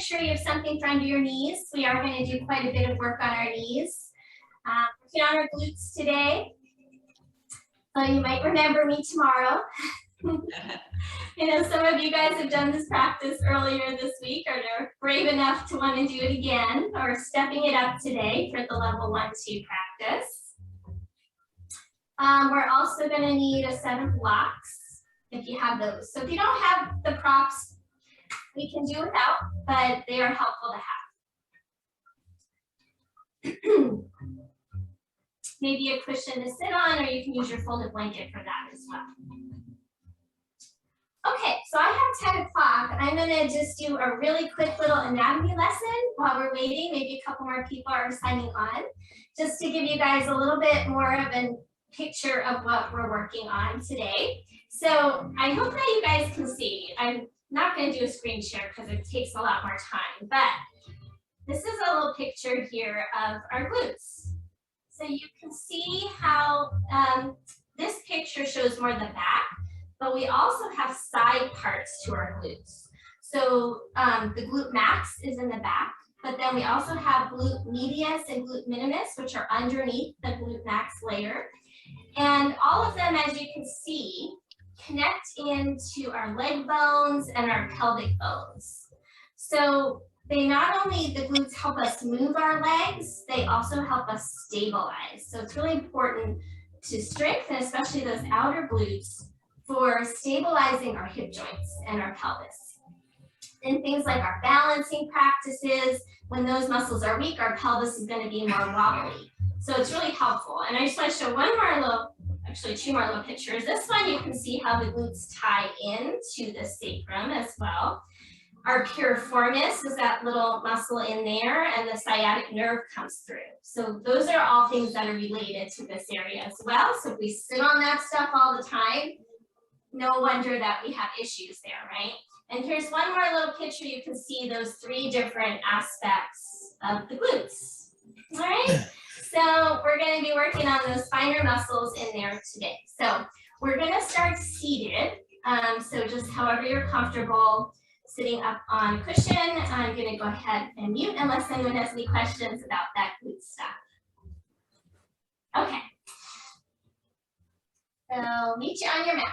sure you have something for under your knees. We are going to do quite a bit of work on our knees. Working on our glutes today. So you might remember me tomorrow. You know, some of you guys have done this practice earlier this week, or they're brave enough to want to do it again, or stepping it up today for the level 1-2 practice. We're also going to need a set of blocks if you have those. So if you don't have the props, we can do without, but they are helpful to have. Maybe a cushion to sit on, or you can use your folded blanket for that as well. Okay, so I have 10 o'clock. I'm gonna just do a really quick little anatomy lesson while we're waiting. Maybe a couple more people are signing on, just to give you guys a little bit more of a picture of what we're working on today. So I hope that you guys can see. I'm not gonna do a screen share because it takes a lot more time, but this is a little picture here of our glutes. So you can see how this picture shows more the back, but we also have side parts to our glutes. So the glute max is in the back, but then we also have glute medius and glute minimus, which are underneath the glute max layer. And all of them, as you can see, connect into our leg bones and our pelvic bones. So they not only, the glutes help us move our legs, they also help us stabilize. So it's really important to strengthen, especially those outer glutes, for stabilizing our hip joints and our pelvis. And things like our balancing practices, when those muscles are weak, our pelvis is going to be more wobbly. So it's really helpful. And I just want to show one more little, actually 2 more little pictures. This one, you can see how the glutes tie into the sacrum as well. Our piriformis is that little muscle in there, and the sciatic nerve comes through. So those are all things that are related to this area as well. So if we sit on that stuff all the time, no wonder that we have issues there, right? And here's one more little picture. You can see those 3 different aspects of the glutes. All right, so we're going to be working on those finer muscles in there today. So we're going to start seated. So just however you're comfortable, sitting up on a cushion. I'm going to go ahead and mute unless anyone has any questions about that glute stuff. Okay. So meet you on your mat.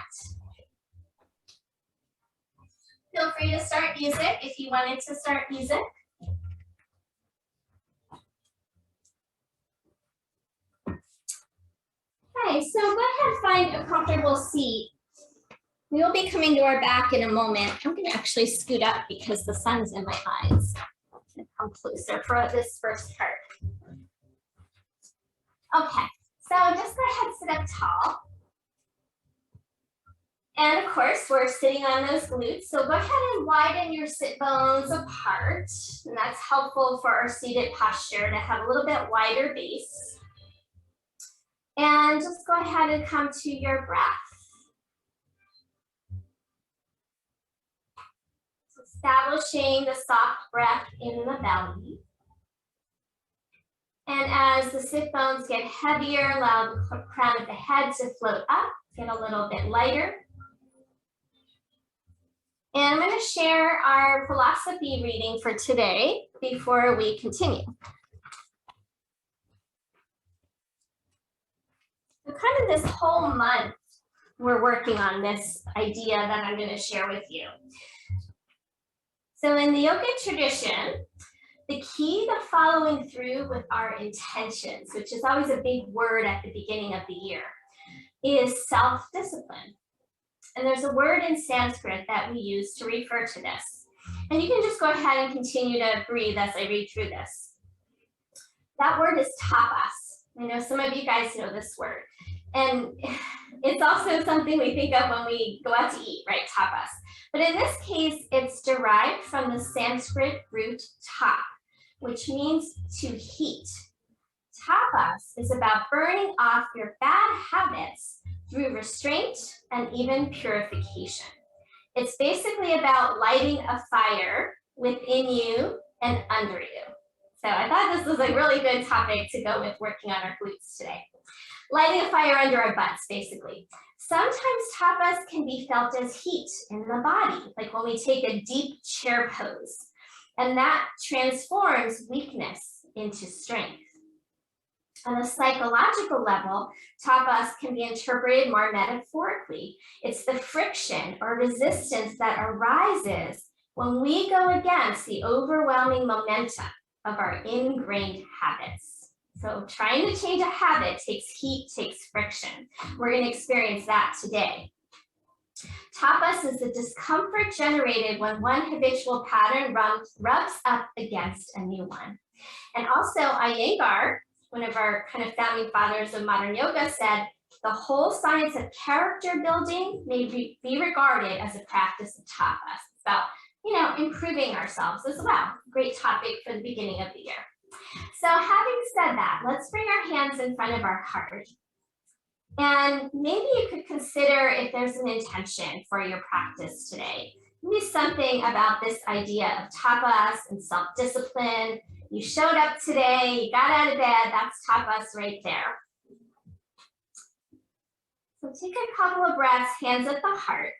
Feel free to start music if you wanted to start music. Okay, so go ahead and find a comfortable seat. We will be coming to our back in a moment. I'm going to actually scoot up because the sun's in my eyes. I'm going to come closer for this first part. Okay, so just go ahead and sit up tall. And of course, we're sitting on those glutes. So go ahead and widen your sit bones apart. And that's helpful for our seated posture to have a little bit wider base. And just go ahead and come to your breath. So establishing the soft breath in the belly. And as the sit bones get heavier, allow the crown of the head to float up, get a little bit lighter. And I'm going to share our philosophy reading for today before we continue. So kind of this whole month, we're working on this idea that I'm going to share with you. So in the yogic tradition, the key to following through with our intentions, which is always a big word at the beginning of the year, is self-discipline. And there's a word in Sanskrit that we use to refer to this. And you can just go ahead and continue to breathe as I read through this. That word is tapas. I know some of you guys know this word. And it's also something we think of when we go out to eat, right? Tapas. But in this case, it's derived from the Sanskrit root tap, which means to heat. Tapas is about burning off your bad habits through restraint and even purification. It's basically about lighting a fire within you and under you. So I thought this was a really good topic to go with working on our glutes today. Lighting a fire under our butts, basically. Sometimes tapas can be felt as heat in the body, like when we take a deep chair pose. And that transforms weakness into strength. On a psychological level, tapas can be interpreted more metaphorically. It's the friction or resistance that arises when we go against the overwhelming momentum of our ingrained habits. So trying to change a habit takes heat, takes friction. We're going to experience that today. Tapas is the discomfort generated when one habitual pattern rubs up against a new one. And also Iyengar, one of our kind of founding fathers of modern yoga, said, the whole science of character building may be regarded as a practice of tapas. It's about, improving ourselves as well. Great topic for the beginning of the year. So having said that, let's bring our hands in front of our heart. And maybe you could consider if there's an intention for your practice today. Maybe something about this idea of tapas and self-discipline. You showed up today, you got out of bed, that's tapas right there. So take a couple of breaths, hands at the heart.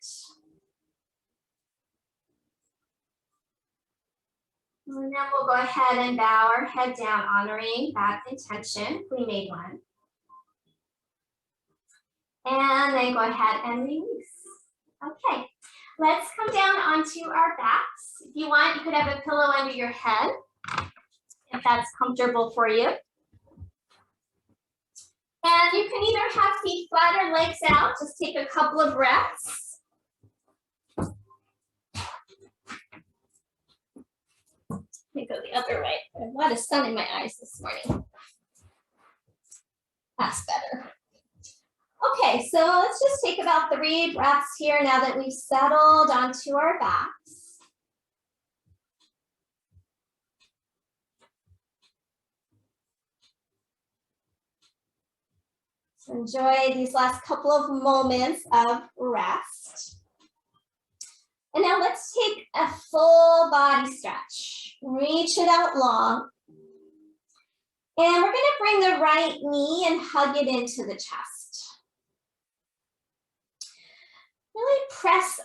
And then we'll go ahead and bow our head down, honoring that intention. We made one. And then go ahead and release. Okay, let's come down onto our backs. If you want, you could have a pillow under your head, if that's comfortable for you. And you can either have feet flat or legs out. Just take a couple of breaths. Let me go the other way. I have a lot of sun in my eyes this morning. That's better. Okay, so let's just take about 3 breaths here now that we've settled onto our backs. So enjoy these last couple of moments of rest. And now let's take a full body stretch. Reach it out long. And we're going to bring the right knee and hug it into the chest. Really press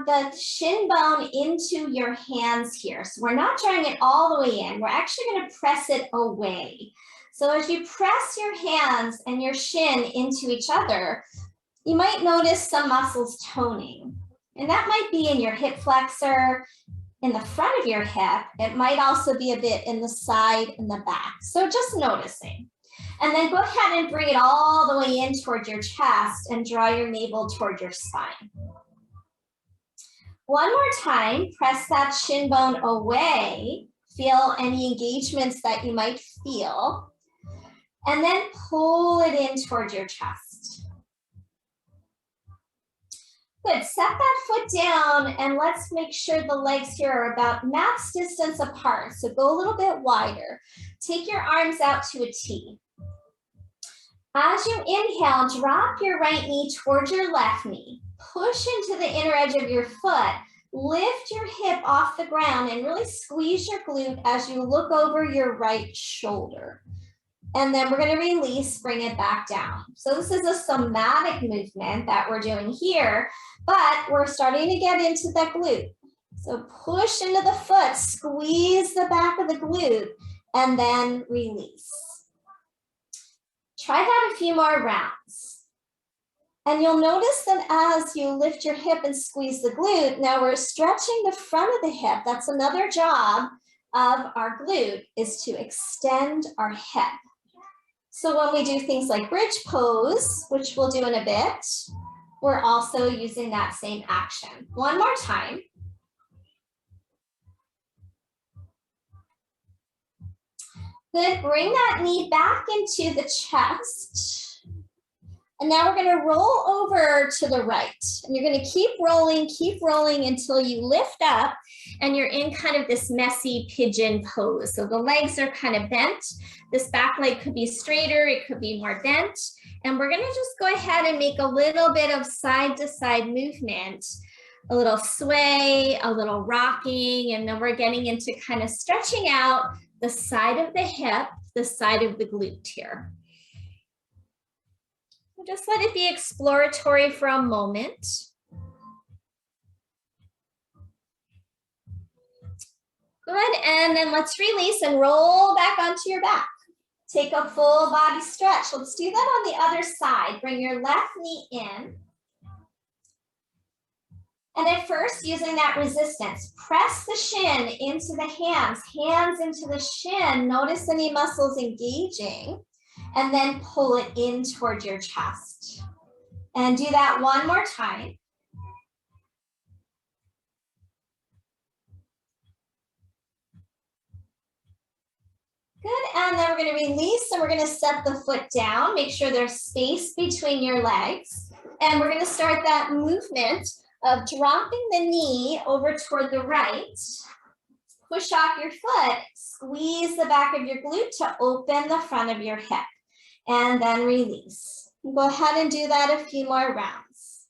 the shin bone into your hands here. So we're not drawing it all the way in. We're actually going to press it away. So as you press your hands and your shin into each other, you might notice some muscles toning. And that might be in your hip flexor, in the front of your hip. It might also be a bit in the side and the back. So just noticing. And then go ahead and bring it all the way in toward your chest and draw your navel toward your spine. One more time, press that shin bone away. Feel any engagements that you might feel. And then pull it in toward your chest. Good, set that foot down and let's make sure the legs here are about max distance apart. So go a little bit wider. Take your arms out to a T. As you inhale, drop your right knee towards your left knee. Push into the inner edge of your foot. Lift your hip off the ground and really squeeze your glute as you look over your right shoulder. And then we're going to release, bring it back down. So this is a somatic movement that we're doing here, but we're starting to get into that glute. So push into the foot, squeeze the back of the glute, and then release. Try that a few more rounds. And you'll notice that as you lift your hip and squeeze the glute, now we're stretching the front of the hip. That's another job of our glute, is to extend our hip. So when we do things like bridge pose, which we'll do in a bit, we're also using that same action. One more time. Good, bring that knee back into the chest. And now we're gonna roll over to the right. And you're gonna keep rolling until you lift up and you're in kind of this messy pigeon pose. So the legs are kind of bent. This back leg could be straighter, it could be more bent. And we're gonna just go ahead and make a little bit of side to side movement, a little sway, a little rocking, and then we're getting into kind of stretching out the side of the hip, the side of the glute here. Just let it be exploratory for a moment. Good, and then let's release and roll back onto your back. Take a full body stretch. Let's do that on the other side. Bring your left knee in. And at first, using that resistance, press the shin into the hands, hands into the shin. Notice any muscles engaging, and then pull it in toward your chest. And do that one more time. Good, and then we're going to release and we're going to set the foot down. Make sure there's space between your legs. And we're going to start that movement of dropping the knee over toward the right. Push off your foot, squeeze the back of your glute to open the front of your hip. And then release. Go ahead and do that a few more rounds.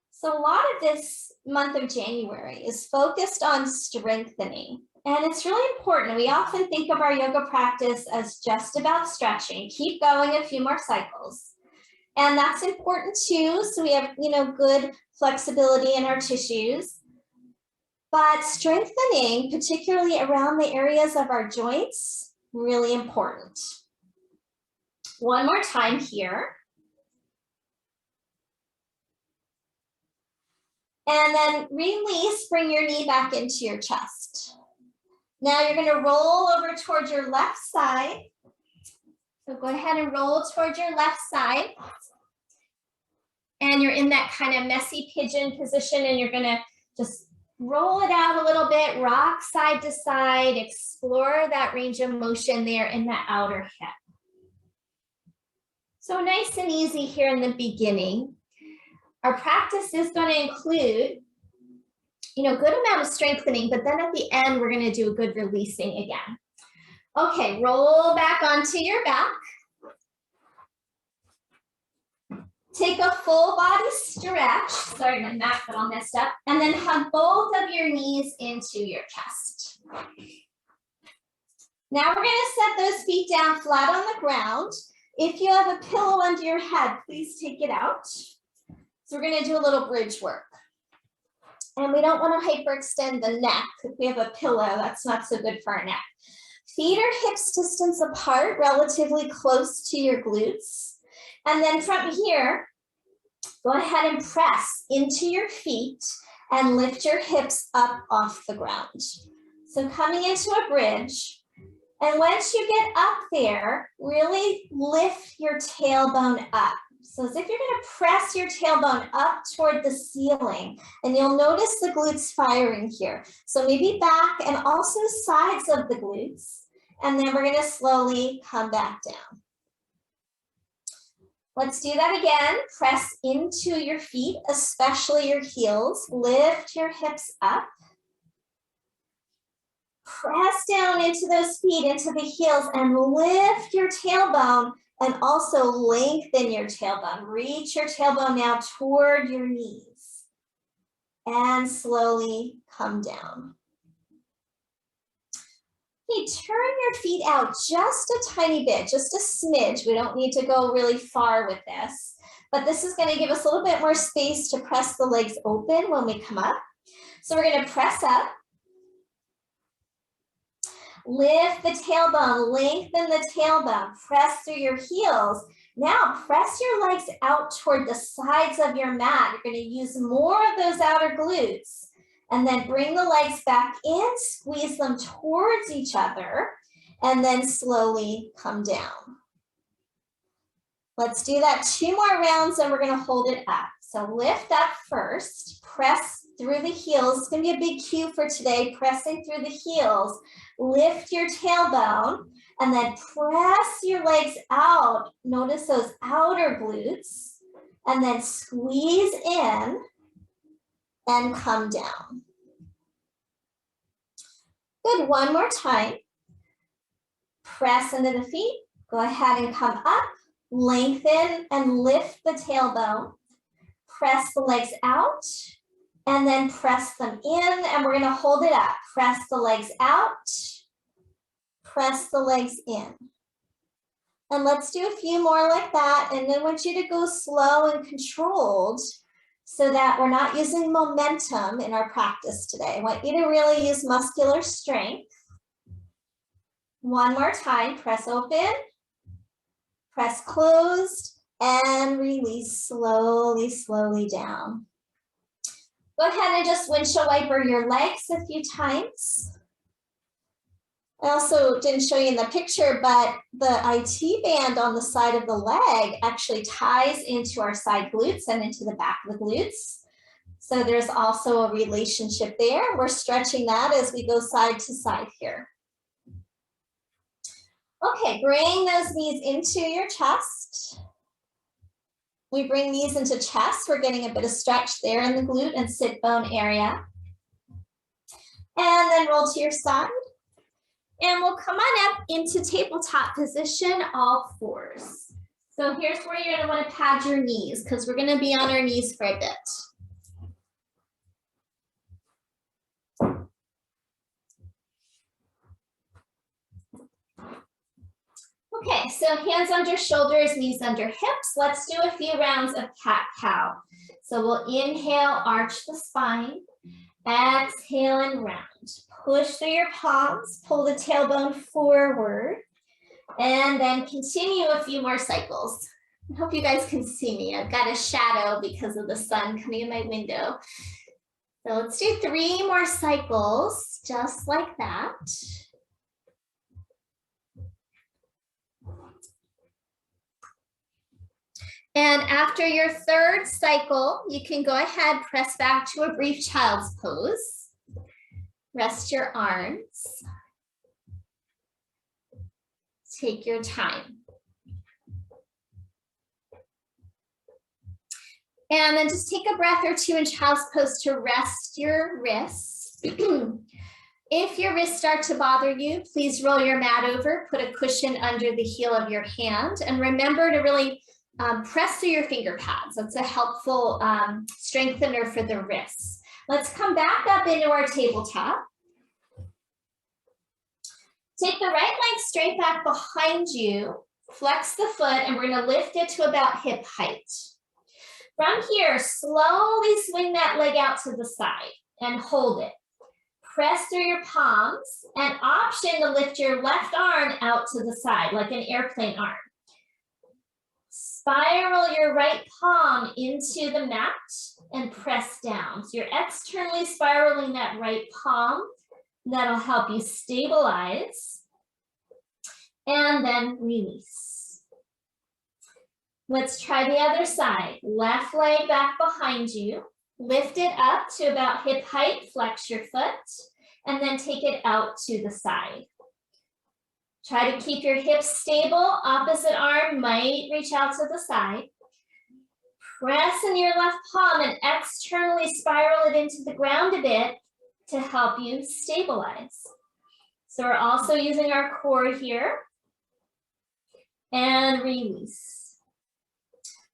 So a lot of this month of January is focused on strengthening. And it's really important. We often think of our yoga practice as just about stretching. Keep going a few more cycles. And that's important too. So we have, good flexibility in our tissues. But strengthening, particularly around the areas of our joints, really important. One more time here. And then release, bring your knee back into your chest. Now you're going to roll over towards your left side. So go ahead and roll towards your left side. And you're in that kind of messy pigeon position, and you're going to just roll it out a little bit, rock side to side, explore that range of motion there in the outer hip. So nice and easy here in the beginning. Our practice is going to include good amount of strengthening, but then at the end, we're going to do a good releasing again. Okay, roll back onto your back. Take a full body stretch. Sorry, my mat got all messed up. And then hug both of your knees into your chest. Now we're going to set those feet down flat on the ground. If you have a pillow under your head, please take it out. So we're going to do a little bridge work. And we don't want to hyperextend the neck. If we have a pillow, that's not so good for our neck. Feet are hips distance apart, relatively close to your glutes. And then from here, go ahead and press into your feet and lift your hips up off the ground. So coming into a bridge. And once you get up there, really lift your tailbone up. So as if you're going to press your tailbone up toward the ceiling, and you'll notice the glutes firing here. So maybe back and also sides of the glutes, and then we're going to slowly come back down. Let's do that again. Press into your feet, especially your heels. Lift your hips up. Press down into those feet, into the heels, and lift your tailbone. And also lengthen your tailbone. Reach your tailbone now toward your knees. And slowly come down. Okay, turn your feet out just a tiny bit, just a smidge. We don't need to go really far with this. But this is going to give us a little bit more space to press the legs open when we come up. So we're going to press up. Lift the tailbone, lengthen the tailbone, press through your heels. Now press your legs out toward the sides of your mat. You're going to use more of those outer glutes. And then bring the legs back in, squeeze them towards each other, and then slowly come down. Let's do that 2 more rounds, and we're going to hold it up. So lift up first, press through the heels. It's going to be a big cue for today, pressing through the heels. Lift your tailbone, and then press your legs out. Notice those outer glutes, and then squeeze in and come down. Good, one more time. Press into the feet. Go ahead and come up. Lengthen and lift the tailbone. Press the legs out and then press them in, and we're going to hold it up. Press the legs out. Press the legs in. And let's do a few more like that. And then I want you to go slow and controlled so that we're not using momentum in our practice today. I want you to really use muscular strength. One more time, press open, press closed, and release slowly, slowly down. Go ahead and just windshield wiper your legs a few times. I also didn't show you in the picture, but the IT band on the side of the leg actually ties into our side glutes and into the back of the glutes. So there's also a relationship there. We're stretching that as we go side to side here. Okay, bring those knees into your chest. We bring knees into chest. We're getting a bit of stretch there in the glute and sit bone area. And then roll to your side. And we'll come on up into tabletop position, all fours. So here's where you're gonna wanna pad your knees because we're gonna be on our knees for a bit. Okay, so hands under shoulders, knees under hips. Let's do a few rounds of cat-cow. So we'll inhale, arch the spine. Exhale and round. Push through your palms, pull the tailbone forward, and then continue a few more cycles. I hope you guys can see me. I've got a shadow because of the sun coming in my window. So let's do 3 more cycles, just like that. And after your 3rd cycle, you can go ahead, press back to a brief child's pose. Rest your arms. Take your time. And then just take a breath or 2 in child's pose to rest your wrists. If your wrists start to bother you, please roll your mat over, put a cushion under the heel of your hand, and remember to really press through your finger pads. That's a helpful strengthener for the wrists. Let's come back up into our tabletop. Take the right leg straight back behind you, flex the foot, and we're gonna lift it to about hip height. From here, slowly swing that leg out to the side and hold it. Press through your palms and option to lift your left arm out to the side like an airplane arm. Spiral your right palm into the mat and press down. So you're externally spiraling that right palm. That'll help you stabilize. And then release. Let's try the other side. Left leg back behind you. Lift it up to about hip height, flex your foot, and then take it out to the side. Try to keep your hips stable. Opposite arm might reach out to the side. Press in your left palm and externally spiral it into the ground a bit to help you stabilize. So we're also using our core here. And release.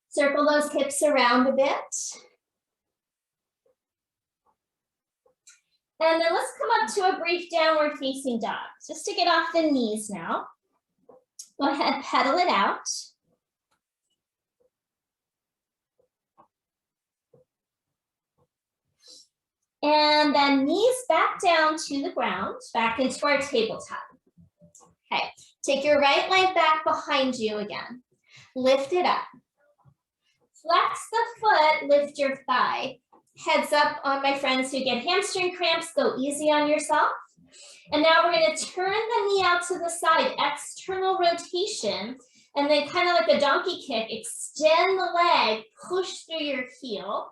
Circle those hips around a bit. And then let's come up to a brief downward facing dog. Just to get off the knees now. Go ahead, pedal it out. And then knees back down to the ground, back into our tabletop. Okay, take your right leg back behind you again. Lift it up. Flex the foot, lift your thigh. Heads up on my friends who get hamstring cramps, go easy on yourself. And now we're gonna turn the knee out to the side, external rotation, and then kind of like a donkey kick, extend the leg, push through your heel,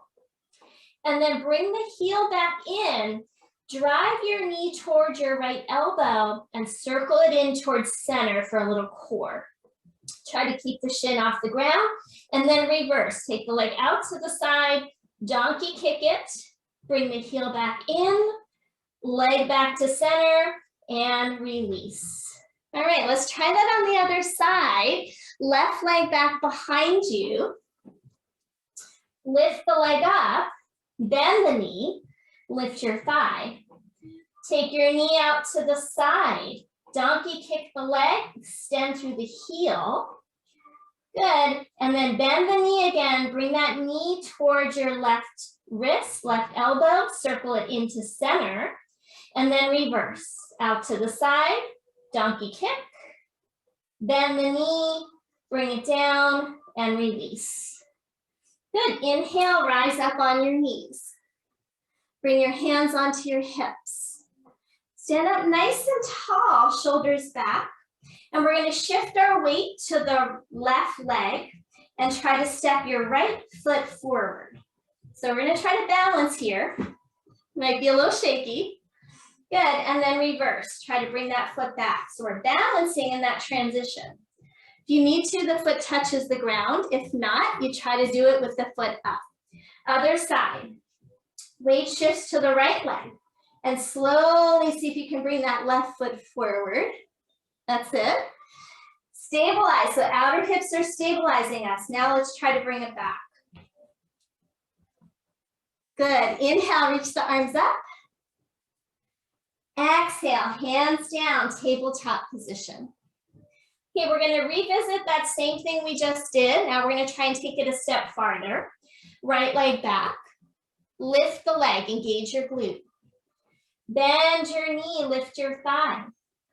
and then bring the heel back in, drive your knee towards your right elbow and circle it in towards center for a little core. Try to keep the shin off the ground and then reverse. Take the leg out to the side, donkey kick it, bring the heel back in, leg back to center, and release. All right, let's try that on the other side. Left leg back behind you. Lift the leg up, bend the knee, lift your thigh. Take your knee out to the side. Donkey kick the leg, extend through the heel. Good, and then bend the knee again. Bring that knee towards your left wrist, left elbow, circle it into center, and then reverse. Out to the side, donkey kick. Bend the knee, bring it down, and release. Good, inhale, rise up on your knees. Bring your hands onto your hips. Stand up nice and tall, shoulders back. And we're going to shift our weight to the left leg and try to step your right foot forward. So we're going to try to balance here. Might be a little shaky. Good, and then reverse. Try to bring that foot back. So we're balancing in that transition. If you need to, the foot touches the ground. If not, you try to do it with the foot up. Other side. Weight shifts to the right leg. And slowly see if you can bring that left foot forward. That's it. Stabilize, so outer hips are stabilizing us. Now let's try to bring it back. Good, inhale, reach the arms up. Exhale, hands down, tabletop position. Okay, we're gonna revisit that same thing we just did. Now we're gonna try and take it a step farther. Right leg back. Lift the leg, engage your glute. Bend your knee, lift your thigh.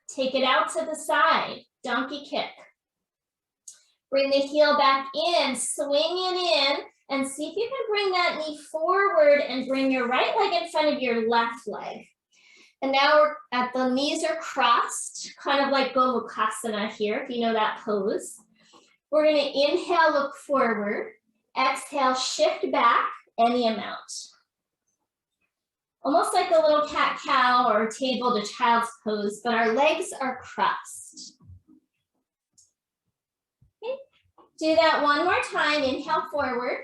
Take it out to the side, donkey kick. Bring the heel back in, swing it in, and see if you can bring that knee forward and bring your right leg in front of your left leg. And now we're at the knees are crossed, kind of like Gomukhasana here, if you know that pose. We're gonna inhale, look forward. Exhale, shift back any amount. Almost like a little cat-cow or table to child's pose, but our legs are crossed. Okay. Do that one more time. Inhale forward.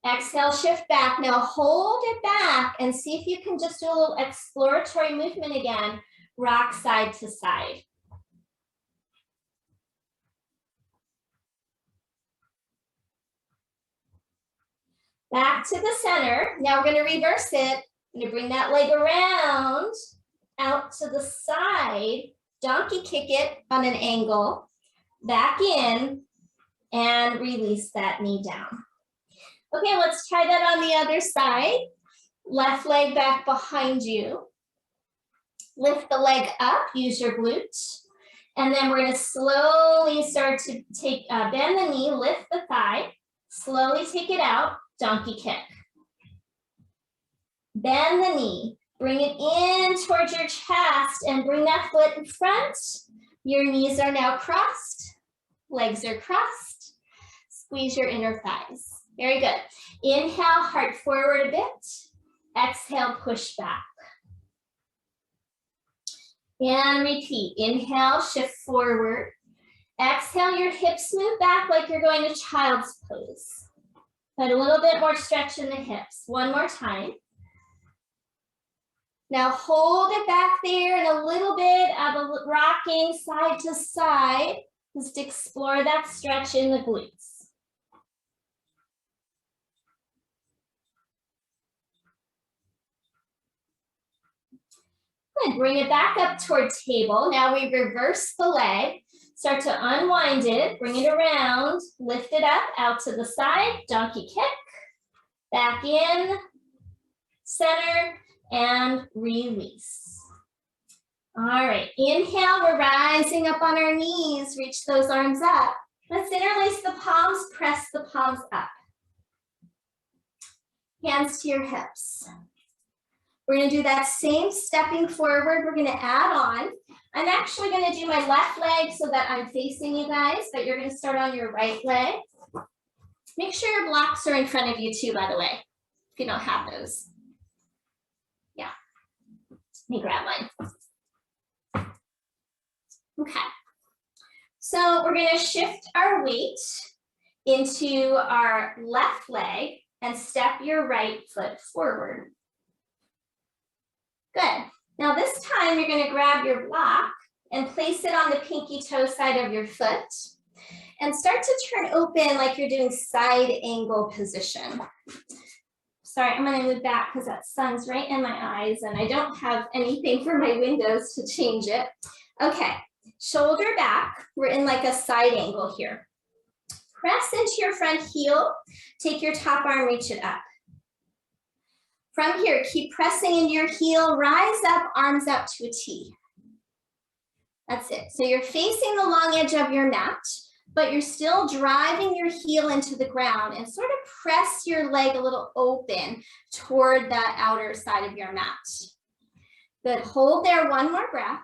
Exhale, shift back. Now hold it back and see if you can just do a little exploratory movement again. Rock side to side. Back to the center. Now we're going to reverse it. I'm going to bring that leg around, out to the side, donkey kick it on an angle, back in, and release that knee down. Okay, let's try that on the other side. Left leg back behind you. Lift the leg up, use your glute. And then we're going to slowly start to bend the knee, lift the thigh, slowly take it out. Donkey kick. Bend the knee, bring it in towards your chest and bring that foot in front. Your knees are now crossed, legs are crossed. Squeeze your inner thighs. Very good. Inhale, heart forward a bit. Exhale, push back. And repeat. Inhale, shift forward. Exhale, your hips move back like you're going to child's pose. Put a little bit more stretch in the hips. One more time. Now hold it back there and a little bit of a rocking side to side. Just explore that stretch in the glutes. Good, bring it back up toward table. Now we reverse the leg. Start to unwind it, bring it around, lift it up, out to the side, donkey kick, back in, center, and release. All right, inhale, we're rising up on our knees, reach those arms up. Let's interlace the palms, press the palms up. Hands to your hips. We're gonna do that same stepping forward, we're gonna add on. I'm actually going to do my left leg so that I'm facing you guys, but you're going to start on your right leg. Make sure your blocks are in front of you too, by the way, if you don't have those. Yeah, let me grab mine. Okay, so we're going to shift our weight into our left leg and step your right foot forward. Good. Now this time you're going to grab your block and place it on the pinky toe side of your foot and start to turn open like you're doing side angle position. Sorry, I'm going to move back because that sun's right in my eyes and I don't have anything for my windows to change it. Okay, shoulder back. We're in like a side angle here. Press into your front heel. Take your top arm, reach it up. From here, keep pressing into your heel, rise up, arms out to a T. That's it. So you're facing the long edge of your mat, but you're still driving your heel into the ground and sort of press your leg a little open toward that outer side of your mat. Good, hold there, one more breath.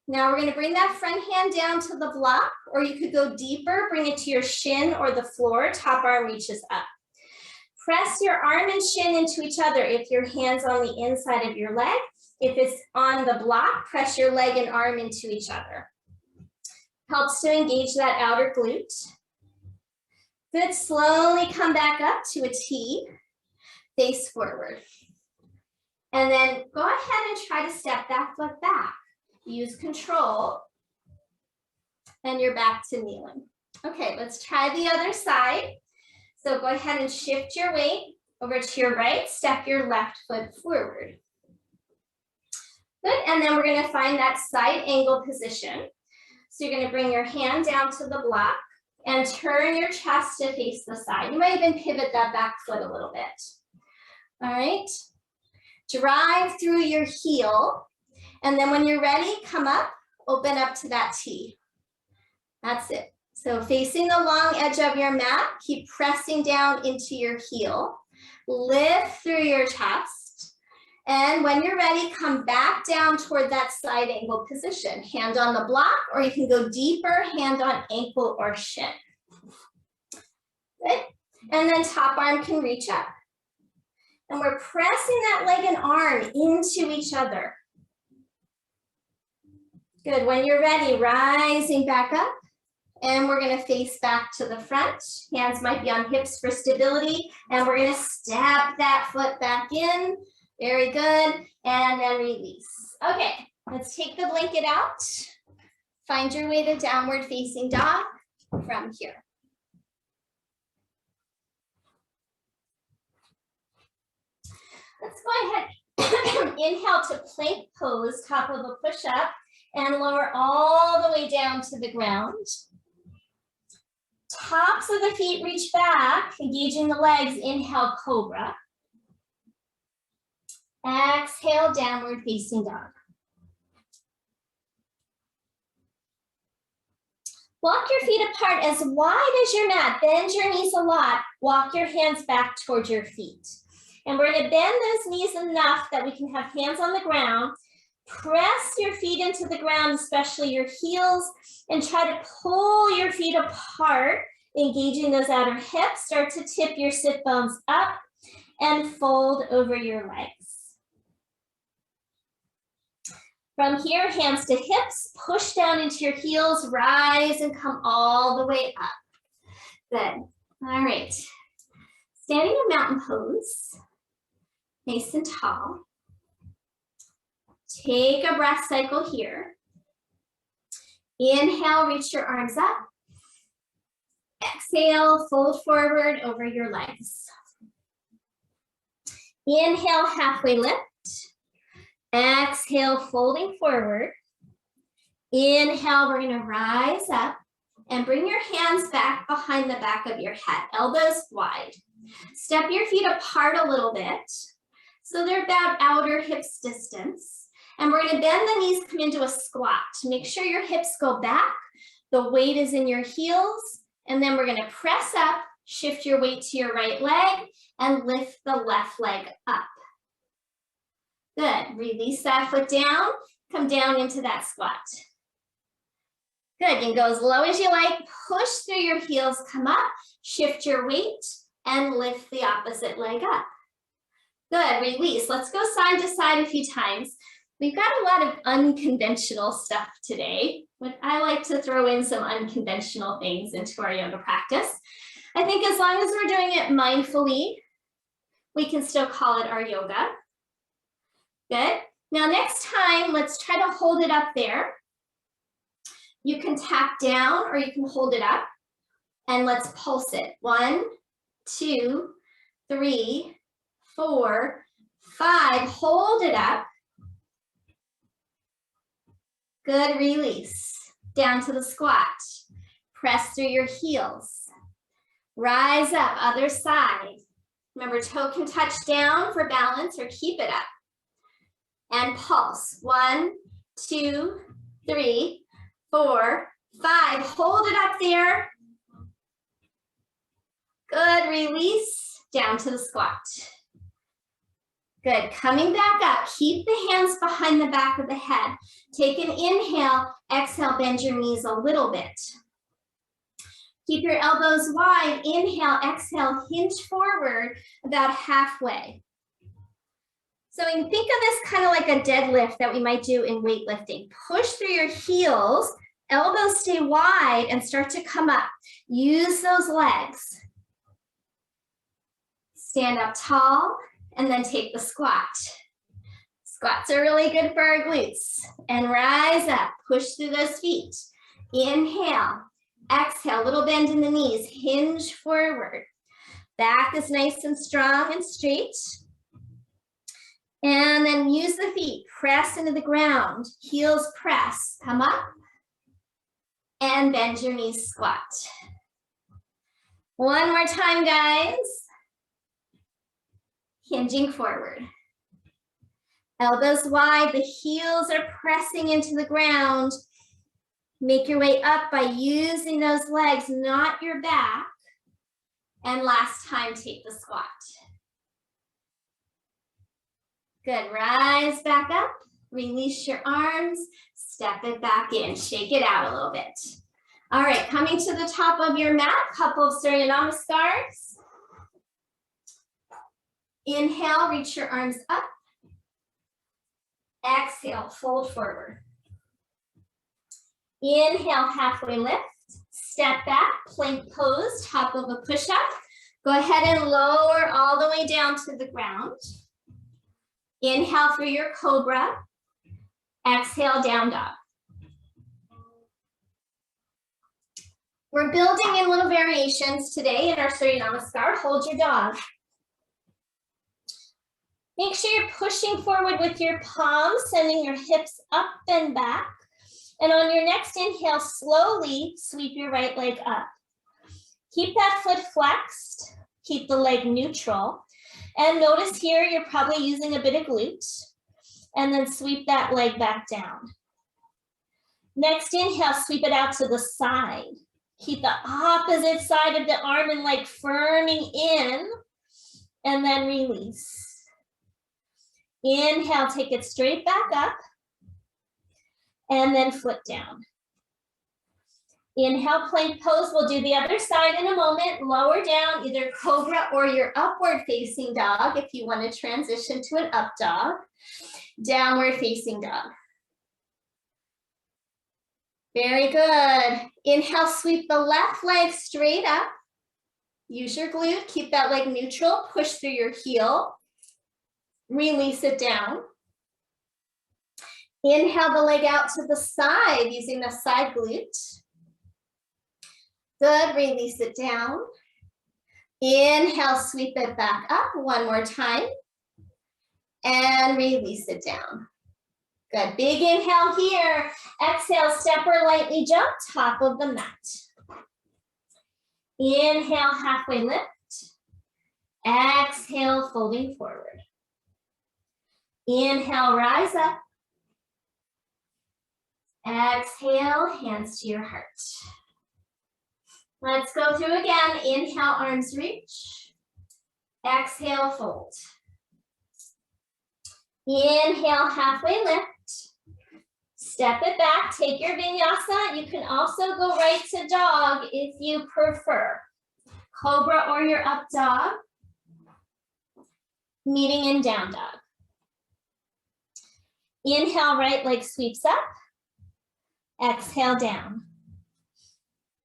Now we're gonna bring that front hand down to the block, or you could go deeper, bring it to your shin or the floor, top arm reaches up. Press your arm and shin into each other if your hand's on the inside of your leg. If it's on the block, press your leg and arm into each other. Helps to engage that outer glute. Good, slowly come back up to a T, face forward. And then go ahead and try to step that foot back. Use control, and you're back to kneeling. Okay, let's try the other side. So go ahead and shift your weight over to your right, step your left foot forward. Good, and then we're gonna find that side angle position. So you're gonna bring your hand down to the block and turn your chest to face the side. You might even pivot that back foot a little bit. All right, drive through your heel, and then when you're ready, come up, open up to that T. That's it. So facing the long edge of your mat, keep pressing down into your heel, lift through your chest, and when you're ready, come back down toward that side angle position. Hand on the block, or you can go deeper, hand on ankle or shin. Good. And then top arm can reach up. And we're pressing that leg and arm into each other. Good, when you're ready, rising back up, and we're gonna face back to the front. Hands might be on hips for stability, and we're gonna step that foot back in. Very good, and then release. Okay, let's take the blanket out. Find your way to downward facing dog from here. Let's go ahead, inhale to plank pose, top of a push-up, and lower all the way down to the ground. Tops of the feet reach back, engaging the legs, inhale, cobra. Exhale, downward facing dog. Walk your feet apart as wide as your mat, bend your knees a lot, walk your hands back towards your feet. And we're gonna bend those knees enough that we can have hands on the ground. Press your feet into the ground, especially your heels, and try to pull your feet apart, engaging those outer hips. Start to tip your sit bones up and fold over your legs. From here, hands to hips, push down into your heels, rise and come all the way up. Good. All right. Standing in mountain pose, nice and tall. Take a breath cycle here. Inhale, reach your arms up. Exhale, fold forward over your legs. Inhale, halfway lift. Exhale, folding forward. Inhale, we're gonna rise up and bring your hands back behind the back of your head, elbows wide. Step your feet apart a little bit, so they're about outer hips distance. And we're gonna bend the knees, come into a squat. Make sure your hips go back, the weight is in your heels, and then we're gonna press up, shift your weight to your right leg, and lift the left leg up. Good, release that foot down, come down into that squat. Good, you can go as low as you like, push through your heels, come up, shift your weight, and lift the opposite leg up. Good, release. Let's go side to side a few times. We've got a lot of unconventional stuff today, but I like to throw in some unconventional things into our yoga practice. I think as long as we're doing it mindfully, we can still call it our yoga. Good. Now next time, let's try to hold it up there. You can tap down or you can hold it up, and let's pulse it. 1, 2, 3, 4, 5. Hold it up. Good, release. Down to the squat. Press through your heels. Rise up, other side. Remember, toe can touch down for balance or keep it up. And pulse. 1, 2, 3, 4, 5. Hold it up there. Good, release, down to the squat. Good, coming back up. Keep the hands behind the back of the head. Take an inhale, exhale, bend your knees a little bit. Keep your elbows wide. Inhale, exhale, hinge forward about halfway. So you can think of this kind of like a deadlift that we might do in weightlifting. Push through your heels, elbows stay wide and start to come up. Use those legs. Stand up tall and then take the squat. Squats are really good for our glutes. And rise up, push through those feet. Inhale, exhale, little bend in the knees, hinge forward. Back is nice and strong and straight. And then use the feet, press into the ground, heels press, come up, and bend your knees, squat. One more time, guys. Hinging forward. Elbows wide, the heels are pressing into the ground. Make your way up by using those legs, not your back. And last time, take the squat. Good, rise back up, release your arms, step it back in, shake it out a little bit. All right, coming to the top of your mat, couple of Surya Namaskars. Inhale, reach your arms up. Exhale, fold forward. Inhale, halfway lift. Step back, plank pose, top of a push-up. Go ahead and lower all the way down to the ground. Inhale for your cobra. Exhale, down dog. We're building in little variations today in our Surya Namaskar. Hold your dog. Make sure you're pushing forward with your palms, sending your hips up and back. And on your next inhale, slowly sweep your right leg up. Keep that foot flexed. Keep the leg neutral. And notice here, you're probably using a bit of glute. And then sweep that leg back down. Next inhale, sweep it out to the side. Keep the opposite side of the arm and leg firming in. And then release. Inhale, take it straight back up. And then flip down. Inhale, plank pose. We'll do the other side in a moment. Lower down, either cobra or your upward facing dog if you want to transition to an up dog. Downward facing dog. Very good. Inhale, sweep the left leg straight up. Use your glute, keep that leg neutral, push through your heel. Release it down. Inhale the leg out to the side using the side glute. Good, release it down. Inhale, sweep it back up one more time. And release it down. Good, big inhale here. Exhale, step or lightly jump, top of the mat. Inhale, halfway lift. Exhale, folding forward. Inhale, rise up. Exhale, hands to your heart. Let's go through again. Inhale, arms reach. Exhale, fold. Inhale, halfway lift. Step it back, take your vinyasa. You can also go right to dog if you prefer. Cobra or your up dog. Meeting in down dog. Inhale, right leg sweeps up. Exhale, down.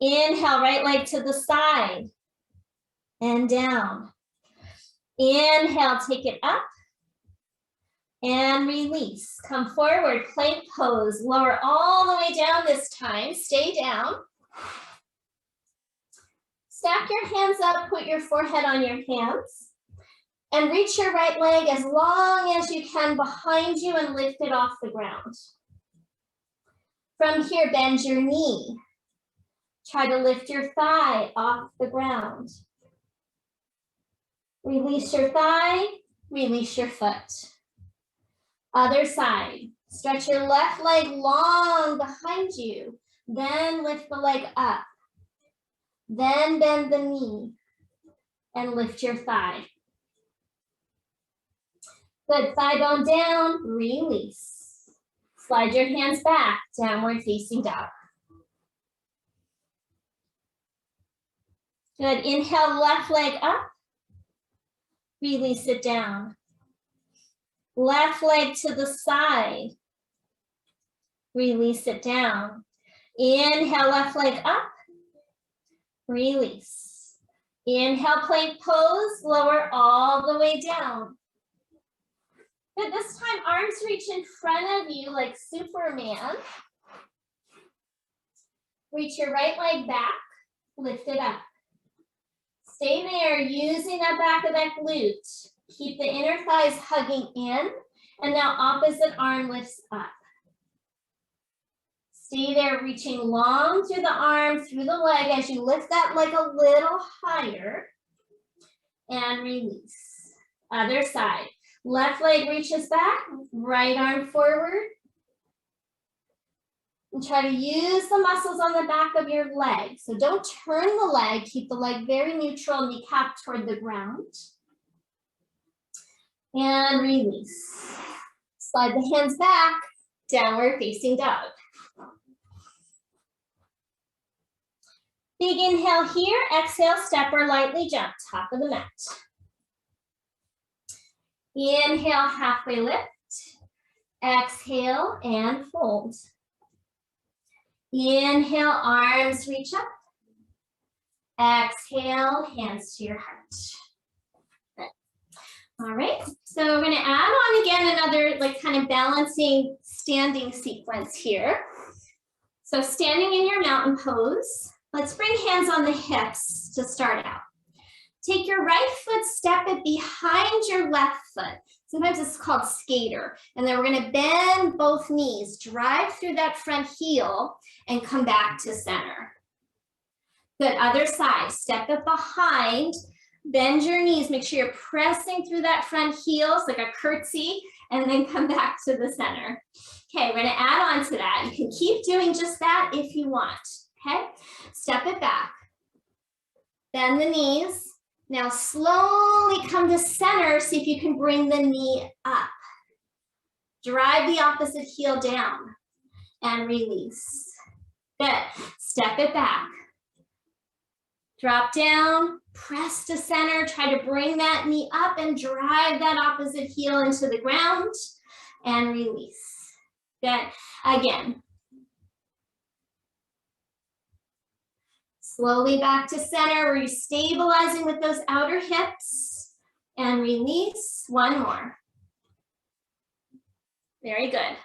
Inhale, right leg to the side and down. Inhale, take it up and release. Come forward, plank pose. Lower all the way down this time. Stay down. Stack your hands up, put your forehead on your hands. And reach your right leg as long as you can behind you and lift it off the ground. From here, bend your knee. Try to lift your thigh off the ground. Release your thigh, release your foot. Other side. Stretch your left leg long behind you. Then lift the leg up. Then bend the knee and lift your thigh. Good, thigh bone down, release. Slide your hands back, downward facing dog. Good, inhale, left leg up. Release it down. Left leg to the side. Release it down. Inhale, left leg up. Release. Inhale, plank pose, lower all the way down. Good, this time arms reach in front of you like Superman. Reach your right leg back, lift it up. Stay there, using that back of that glute. Keep the inner thighs hugging in, and now opposite arm lifts up. Stay there, reaching long through the arm, through the leg as you lift that leg a little higher, and release. Other side. Left leg reaches back, right arm forward. And try to use the muscles on the back of your leg. So don't turn the leg, keep the leg very neutral, kneecap toward the ground. And release. Slide the hands back, downward facing dog. Big inhale here, exhale, step or lightly jump, top of the mat. Inhale, halfway lift. Exhale and fold. Inhale, arms reach up. Exhale, hands to your heart. Good. All right, so we're gonna add on again another like kind of balancing standing sequence here. So standing in your mountain pose, let's bring hands on the hips to start out. Take your right foot, step it behind your left foot. Sometimes it's called skater. And then we're gonna bend both knees, drive through that front heel and come back to center. Good, other side, step it behind, bend your knees, make sure you're pressing through that front heel, it's like a curtsy, and then come back to the center. Okay, we're gonna add on to that. You can keep doing just that if you want, okay? Step it back, bend the knees. Now slowly come to center, see if you can bring the knee up. Drive the opposite heel down and release. Good, step it back. Drop down, press to center, try to bring that knee up and drive that opposite heel into the ground and release. Good, again. Slowly back to center, we're stabilizing with those outer hips and release. One more. Very good.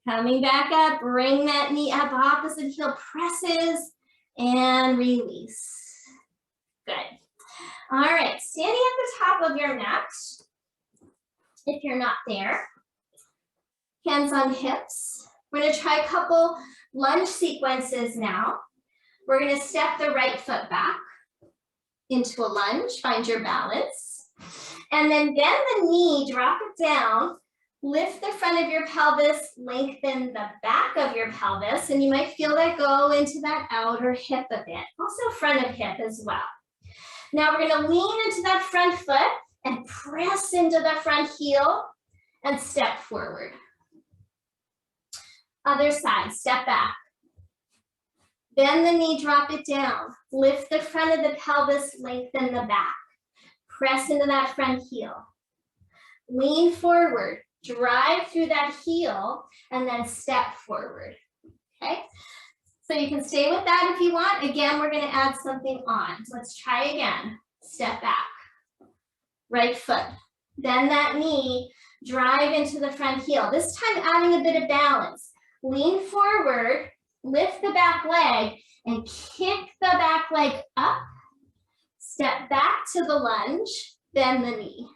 Coming back up, bring that knee up, opposite heel presses and release. Good. All right, standing at the top of your mat, if you're not there, hands on hips. We're gonna try a couple lunge sequences now. We're gonna step the right foot back into a lunge, find your balance. And then bend the knee, drop it down, lift the front of your pelvis, lengthen the back of your pelvis, and you might feel that go into that outer hip a bit, also front of hip as well. Now we're gonna lean into that front foot and press into the front heel and step forward. Other side, step back. Bend the knee, drop it down. Lift the front of the pelvis, lengthen the back. Press into that front heel. Lean forward, drive through that heel, and then step forward, okay? So you can stay with that if you want. Again, we're gonna add something on. Let's try again. Step back, right foot. Bend that knee, drive into the front heel. This time adding a bit of balance. Lean forward, lift the back leg and kick the back leg up. Step back to the lunge, bend the knee.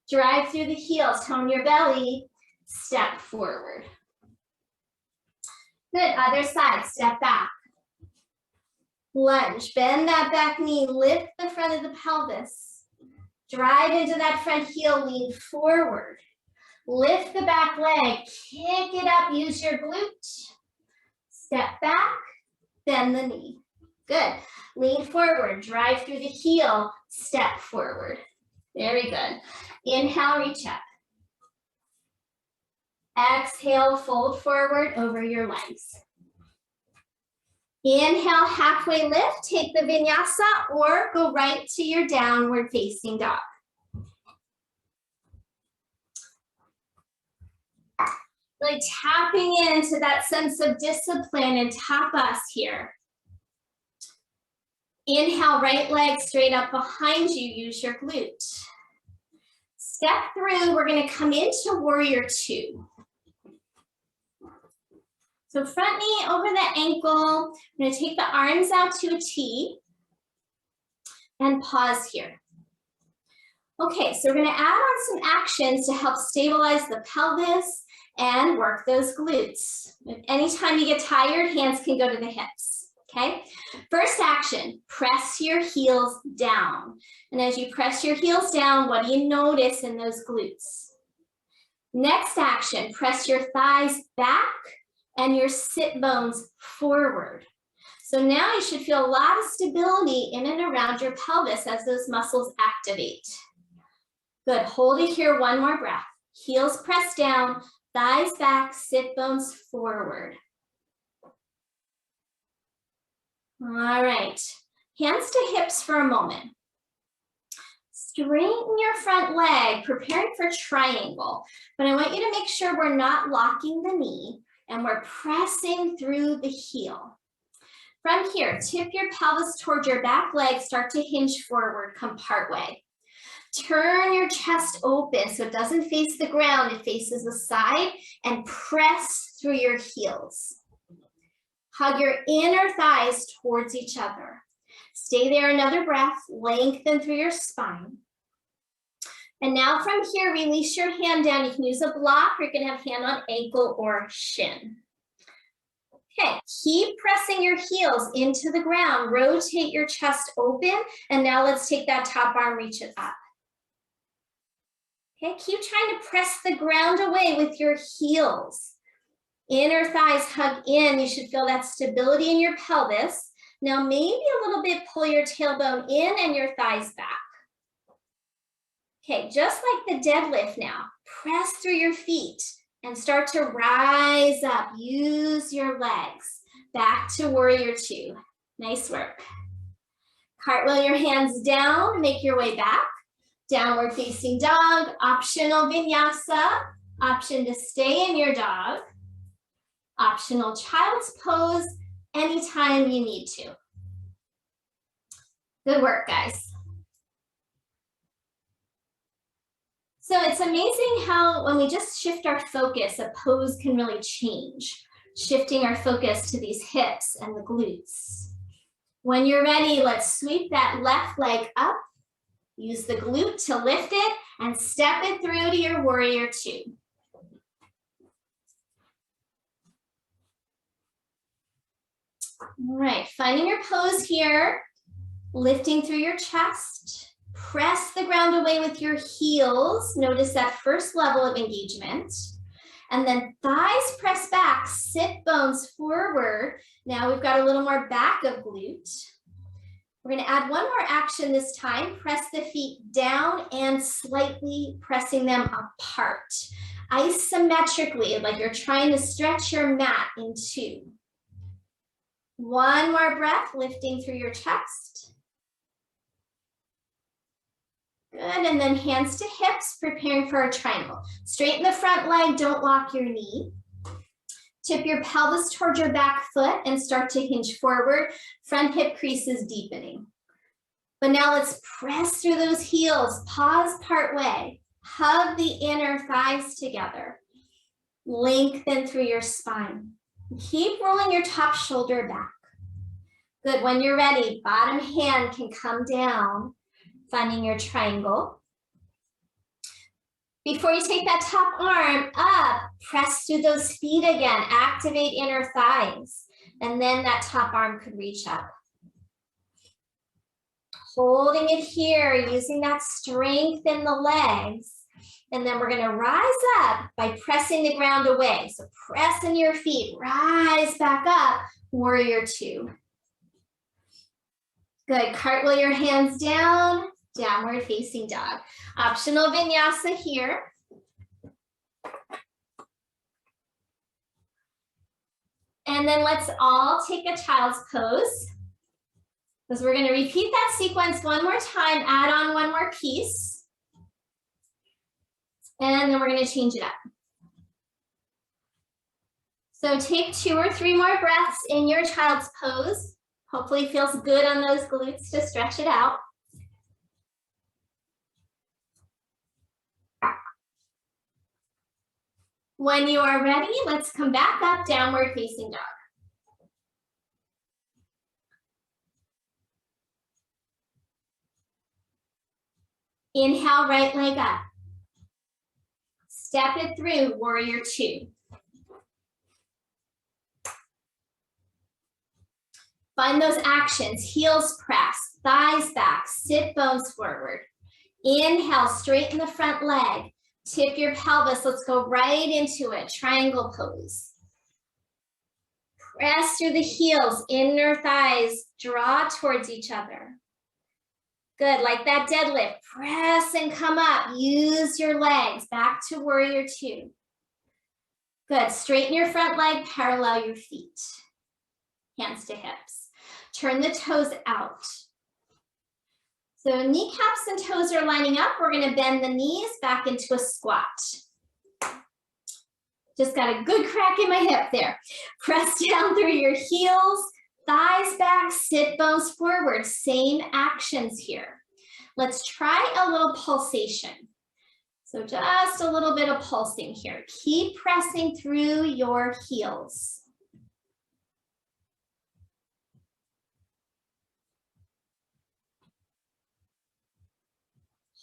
Drive through the heels, tone your belly, step forward. Good, other side, step back. Lunge, bend that back knee, lift the front of the pelvis. Drive into that front heel, lean forward. Lift the back leg, kick it up, use your glute. Step back, bend the knee. Good. Lean forward, drive through the heel, step forward. Very good. Inhale, reach up. Exhale, fold forward over your legs. Inhale, halfway lift, take the vinyasa or go right to your downward facing dog. Like tapping into that sense of discipline and tapas here. Inhale, right leg straight up behind you, use your glute. Step through, we're gonna come into warrior two. So front knee over the ankle. I'm gonna take the arms out to a T and pause here. Okay, so we're gonna add on some actions to help stabilize the pelvis and work those glutes. Anytime you get tired, hands can go to the hips, okay? First action, press your heels down. And as you press your heels down, what do you notice in those glutes? Next action, press your thighs back and your sit bones forward. So now you should feel a lot of stability in and around your pelvis as those muscles activate. Good, hold it here, one more breath. Heels pressed down, thighs back, sit bones forward. All right, hands to hips for a moment. Straighten your front leg, preparing for triangle. But I want you to make sure we're not locking the knee and we're pressing through the heel. From here, tip your pelvis towards your back leg, start to hinge forward, come part way. Turn your chest open so it doesn't face the ground, it faces the side, and press through your heels. Hug your inner thighs towards each other. Stay there another breath, lengthen through your spine. And now from here, release your hand down. You can use a block, or you can have hand on ankle or shin. Okay, keep pressing your heels into the ground. Rotate your chest open. And now let's take that top arm, reach it up. Okay, keep trying to press the ground away with your heels. Inner thighs hug in. You should feel that stability in your pelvis. Now maybe a little bit pull your tailbone in and your thighs back. Okay, just like the deadlift now, press through your feet and start to rise up. Use your legs. Back to warrior two. Nice work. Cartwheel your hands down, make your way back. Downward facing dog, optional vinyasa, option to stay in your dog, optional child's pose anytime you need to. Good work, guys. So it's amazing how when we just shift our focus, a pose can really change, shifting our focus to these hips and the glutes. When you're ready, let's sweep that left leg up, use the glute to lift it and step it through to your warrior two. All right, finding your pose here, lifting through your chest. Press the ground away with your heels. Notice that first level of engagement. And then thighs press back, sit bones forward. Now we've got a little more back of glute. We're going to add one more action this time. Press the feet down and slightly pressing them apart. Isometrically, like you're trying to stretch your mat in two. One more breath, lifting through your chest. Good, and then hands to hips, preparing for a triangle. Straighten the front leg, don't lock your knee. Tip your pelvis towards your back foot and start to hinge forward. Front hip crease is deepening. But now let's press through those heels, pause part way. Hug the inner thighs together. Lengthen through your spine. Keep rolling your top shoulder back. Good, when you're ready, bottom hand can come down. Finding your triangle. Before you take that top arm up, press through those feet again, activate inner thighs, and then that top arm could reach up. Holding it here, using that strength in the legs. And then we're gonna rise up by pressing the ground away. So pressing your feet, rise back up, warrior two. Good, cartwheel your hands down, downward facing dog. Optional vinyasa here. And then let's all take a child's pose. Because we're gonna repeat that sequence one more time, add on one more piece. And then we're gonna change it up. So take 2 or 3 more breaths in your child's pose. Hopefully it feels good on those glutes to stretch it out. When you are ready, let's come back up, downward facing dog. Inhale, right leg up. Step it through, warrior two. Find those actions, heels press, thighs back, sit bones forward. Inhale, straighten the front leg. Tip your pelvis, let's go right into it, triangle pose. Press through the heels, inner thighs, draw towards each other. Good, like that deadlift, press and come up, use your legs, back to warrior two. Good, straighten your front leg, parallel your feet. Hands to hips. Turn the toes out. So kneecaps and toes are lining up. We're gonna bend the knees back into a squat. Just got a good crack in my hip there. Press down through your heels, thighs back, sit bones forward. Same actions here. Let's try a little pulsation. So just a little bit of pulsing here. Keep pressing through your heels.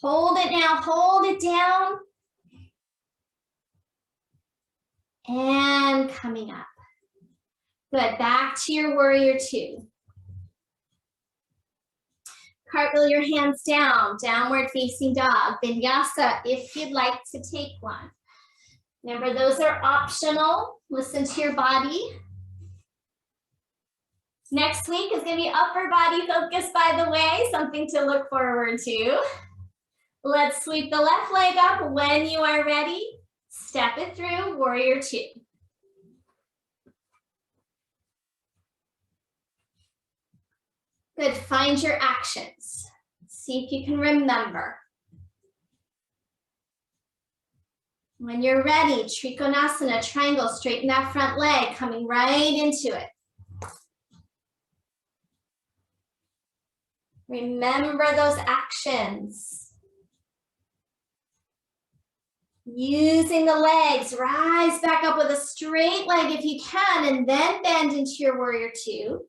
Hold it now, hold it down. And coming up. Good, back to your warrior two. Cartwheel your hands down, downward facing dog. Vinyasa if you'd like to take one. Remember, those are optional. Listen to your body. Next week is gonna be upper body focus, by the way, something to look forward to. Let's sweep the left leg up. When you are ready, step it through, warrior two. Good, find your actions. See if you can remember. When you're ready, Trikonasana, triangle, straighten that front leg, coming right into it. Remember those actions. Using the legs, rise back up with a straight leg if you can, and then bend into your warrior two.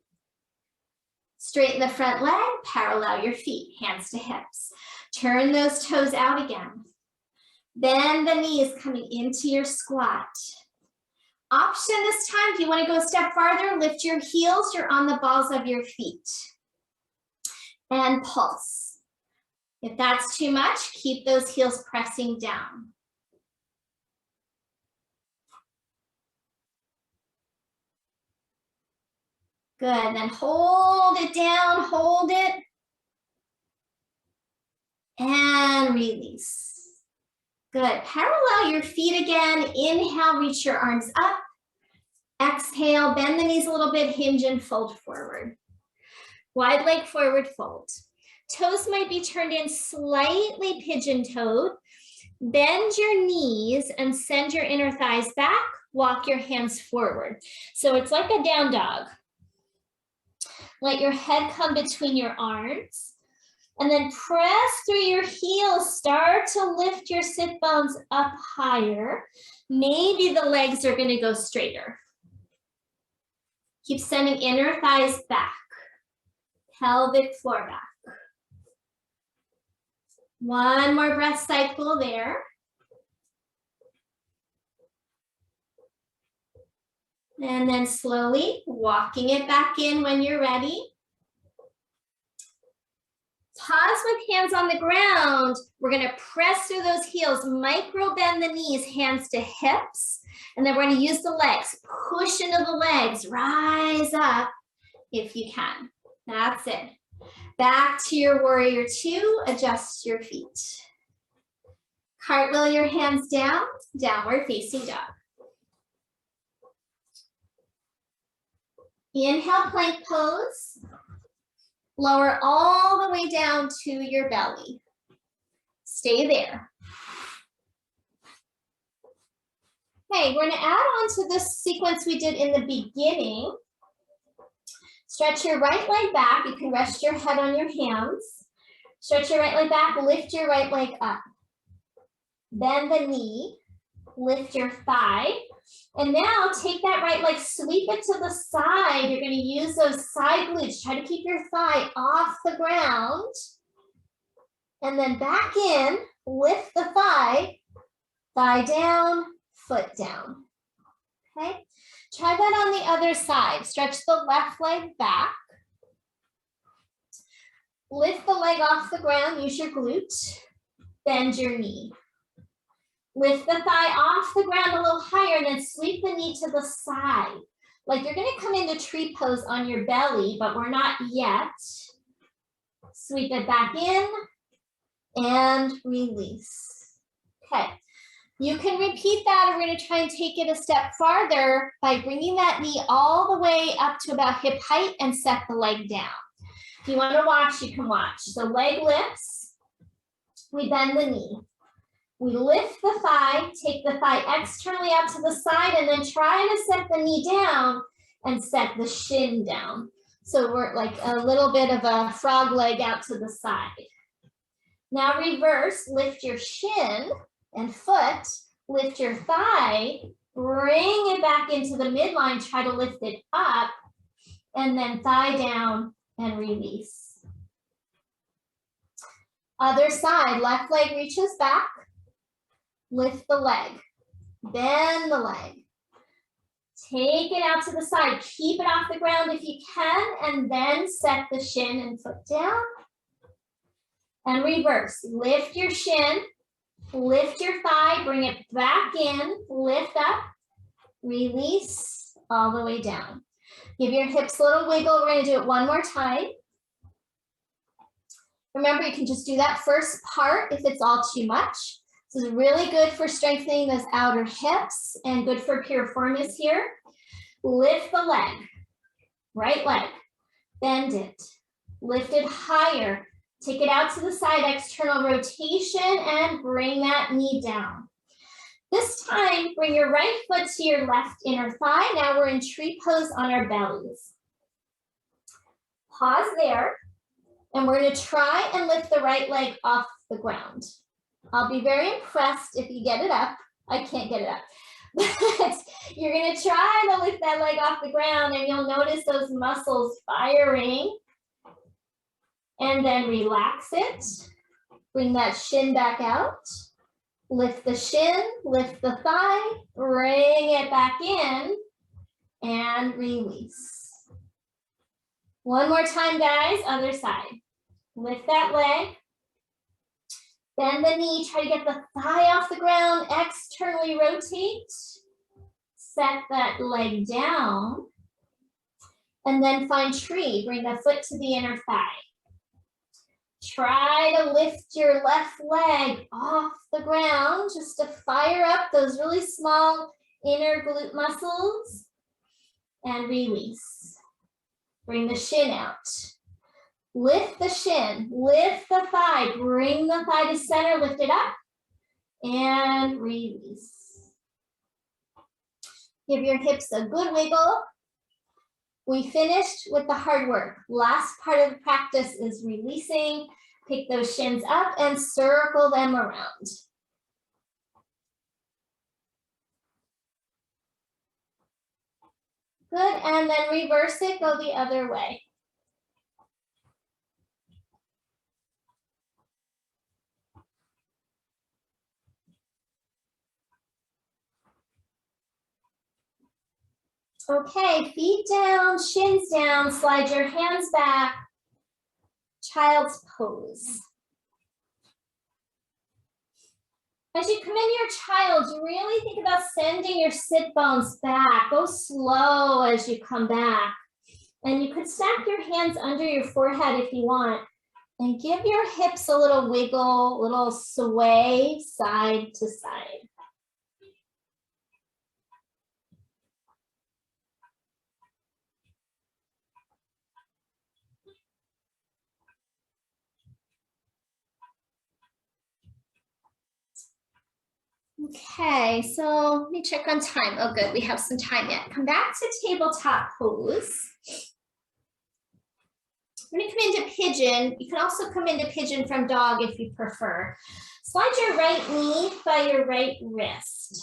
Straighten the front leg, parallel your feet, hands to hips. Turn those toes out again. Bend the knees coming into your squat. Option this time, if you want to go a step farther, lift your heels, you're on the balls of your feet. And pulse. If that's too much, keep those heels pressing down. Good, then hold it down, hold it. And release. Good, parallel your feet again. Inhale, reach your arms up. Exhale, bend the knees a little bit, hinge and fold forward. Wide leg forward fold. Toes might be turned in slightly pigeon-toed. Bend your knees and send your inner thighs back. Walk your hands forward. So it's like a down dog. Let your head come between your arms and then press through your heels. Start to lift your sit bones up higher. Maybe the legs are going to go straighter. Keep sending inner thighs back, pelvic floor back. One more breath cycle there. And then slowly walking it back in when you're ready. Pause with hands on the ground. We're gonna press through those heels, micro bend the knees, hands to hips, and then we're gonna use the legs. Push into the legs, rise up if you can. That's it. Back to your warrior two, adjust your feet. Cartwheel your hands down, downward facing dog. Inhale, plank pose. Lower all the way down to your belly. Stay there. Okay, we're gonna add on to this sequence we did in the beginning. Stretch your right leg back. You can rest your head on your hands. Stretch your right leg back, lift your right leg up. Bend the knee, lift your thigh. And now take that right leg, sweep it to the side. You're gonna use those side glutes. Try to keep your thigh off the ground. And then back in, lift the thigh, thigh down, foot down. Okay? Try that on the other side. Stretch the left leg back. Lift the leg off the ground, use your glute. Bend your knee. Lift the thigh off the ground a little higher and then sweep the knee to the side. Like you're gonna come into tree pose on your belly, but we're not yet. Sweep it back in and release. Okay. You can repeat that, and we're gonna try and take it a step farther by bringing that knee all the way up to about hip height and set the leg down. If you wanna watch, you can watch. So leg lifts, we bend the knee. We lift the thigh, take the thigh externally out to the side, and then try to set the knee down and set the shin down. So we're like a little bit of a frog leg out to the side. Now reverse, lift your shin and foot, lift your thigh, bring it back into the midline, try to lift it up, and then thigh down and release. Other side, left leg reaches back, lift the leg, bend the leg, take it out to the side, keep it off the ground if you can, and then set the shin and foot down. And reverse, lift your shin, lift your thigh, bring it back in, lift up, release all the way down. Give your hips a little wiggle. We're gonna do it one more time. Remember, you can just do that first part if it's all too much. This is really good for strengthening those outer hips and good for piriformis here. Lift the leg, right leg, bend it, lift it higher, take it out to the side, external rotation, and bring that knee down. This time, bring your right foot to your left inner thigh. Now we're in tree pose on our bellies. Pause there, and we're gonna try and lift the right leg off the ground. I'll be very impressed if you get it up. I can't get it up. But you're gonna try to lift that leg off the ground, and you'll notice those muscles firing. And then relax it. Bring that shin back out. Lift the shin, lift the thigh, bring it back in, and release. One more time, guys, other side. Lift that leg. Bend the knee, try to get the thigh off the ground, externally rotate. Set that leg down. And then find tree, bring the foot to the inner thigh. Try to lift your left leg off the ground just to fire up those really small inner glute muscles and release. Bring the shin out. Lift the shin, lift the thigh, bring the thigh to center, lift it up and release. Give your hips a good wiggle. We finished with the hard work. Last part of the practice is releasing. Pick those shins up and circle them around. Good, and then reverse it, go the other way. Okay, feet down, shins down, slide your hands back. child's pose. As you come into your child, you really think about sending your sit bones back. Go slow as you come back. And you could stack your hands under your forehead if you want. And give your hips a little wiggle, little sway side to side. Okay, so let me check on time. Oh, good, we have some time yet. Come back to tabletop pose. We're gonna come into pigeon. You can also come into pigeon from dog if you prefer. Slide your right knee by your right wrist.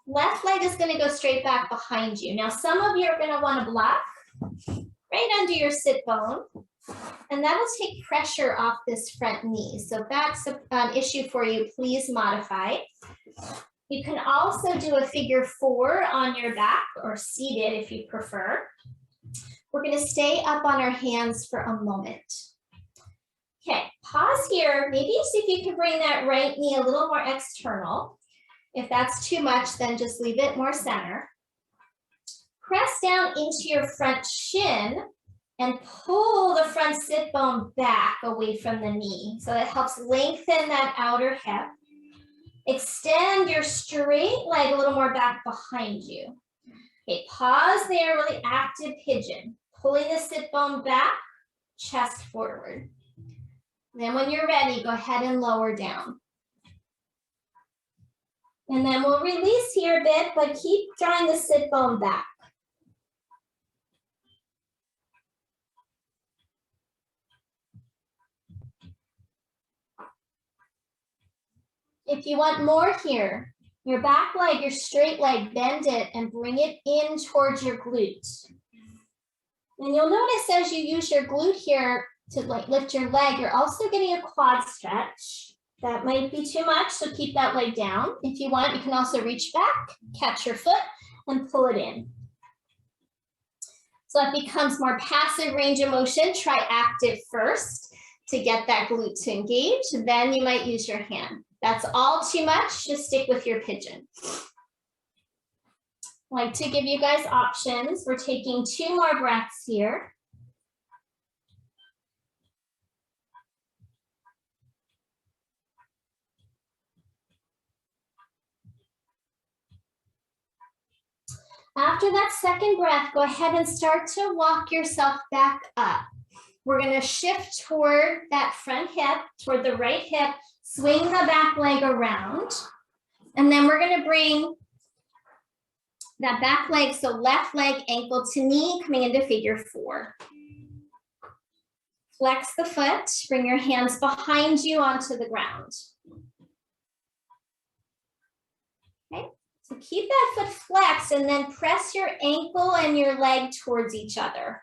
Left leg is gonna go straight back behind you. Now, some of you are gonna wanna block right under your sit bone, and that'll take pressure off this front knee. So if that's an issue for you, please modify. You can also do a figure 4 on your back or seated if you prefer. We're going to stay up on our hands for a moment. Okay, pause here. Maybe see if you can bring that right knee a little more external. If that's too much, then just leave it more center. Press down into your front shin and pull the front sit bone back away from the knee. So that helps lengthen that outer hip. Extend your straight leg a little more back behind you. Okay, pause there, really active pigeon. Pulling the sit bone back, chest forward. Then when you're ready, go ahead and lower down. And then we'll release here a bit, but keep drawing the sit bone back. If you want more here, your back leg, your straight leg, bend it and bring it in towards your glute. And you'll notice as you use your glute here to lift your leg, you're also getting a quad stretch. That might be too much, so keep that leg down. If you want, you can also reach back, catch your foot, and pull it in. So that becomes more passive range of motion. Try active first to get that glute to engage. Then you might use your hand. That's all too much, just stick with your pigeon. I like to give you guys options. We're taking 2 more breaths here. After that second breath, go ahead and start to walk yourself back up. We're going to shift toward that front hip, toward the right hip, swing the back leg around, and then we're going to bring that back leg, so left leg, ankle to knee, coming into figure 4. Flex the foot, bring your hands behind you onto the ground. Okay, so keep that foot flexed and then press your ankle and your leg towards each other.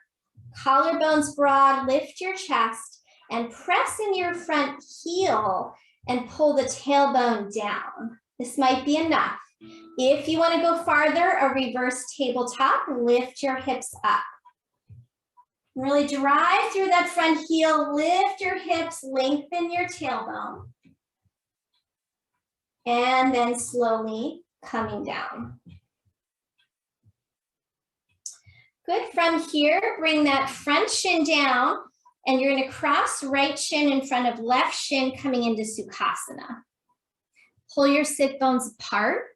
Collarbones broad, lift your chest, and press in your front heel and pull the tailbone down. This might be enough. If you want to go farther, a reverse tabletop, lift your hips up. Really drive through that front heel, lift your hips, lengthen your tailbone. And then slowly coming down. Good, from here, bring that front shin down, and you're going to cross right shin in front of left shin coming into Sukhasana. Pull your sit bones apart.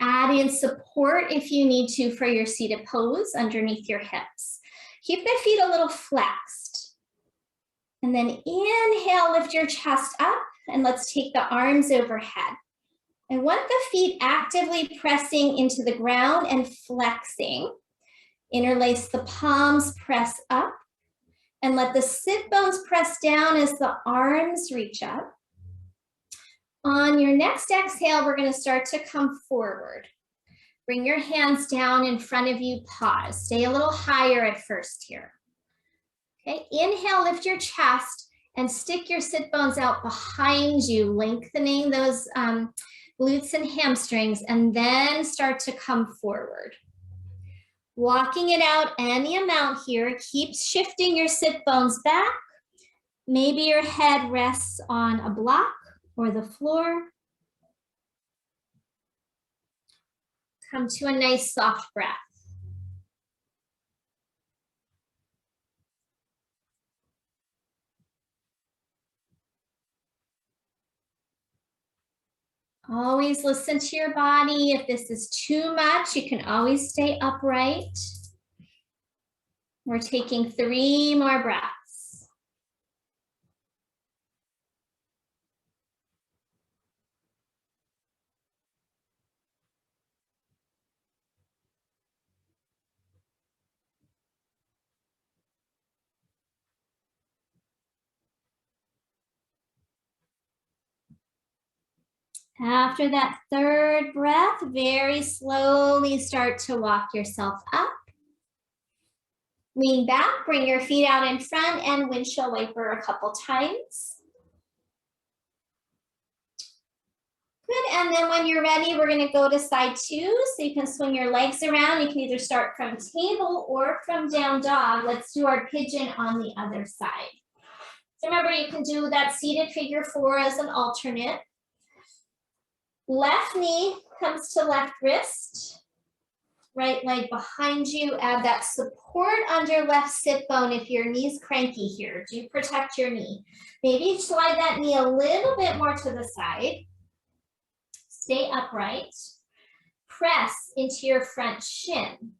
Add in support if you need to for your seated pose underneath your hips. Keep the feet a little flexed. And then inhale, lift your chest up, and let's take the arms overhead. I want the feet actively pressing into the ground and flexing. Interlace the palms, press up, and let the sit bones press down as the arms reach up. On your next exhale, we're going to start to come forward. Bring your hands down in front of you, pause. Stay a little higher at first here. Okay, inhale, lift your chest and stick your sit bones out behind you, lengthening those glutes and hamstrings, and then start to come forward. Walking it out any amount here, keep shifting your sit bones back, Maybe your head rests on a block or the floor. Come to a nice soft breath. Always listen to your body. If this is too much, you can always stay upright. We're taking 3 more breaths. After that 3rd breath, very slowly start to walk yourself up. Lean back, bring your feet out in front and windshield wiper a couple times. Good, and then when you're ready, we're gonna go to side 2, so you can swing your legs around. You can either start from table or from down dog. Let's do our pigeon on the other side. So remember, you can do that seated figure 4 as an alternate. Left knee comes to left wrist. Right leg behind you. Add that support under left sit bone if your knee's cranky here. Do protect your knee. Maybe slide that knee a little bit more to the side. Stay upright. Press into your front shin.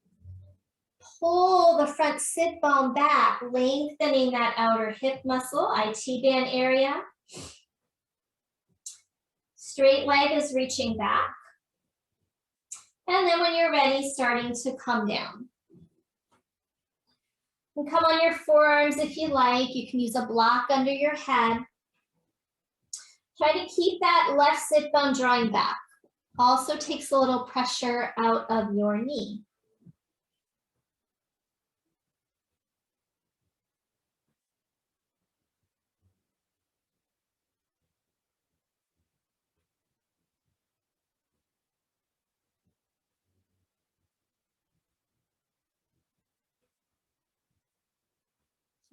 Pull the front sit bone back, lengthening that outer hip muscle, IT band area. Straight leg is reaching back. And then when you're ready, starting to come down. And come on your forearms if you like. You can use a block under your head. Try to keep that left sit bone drawing back. Also takes a little pressure out of your knee.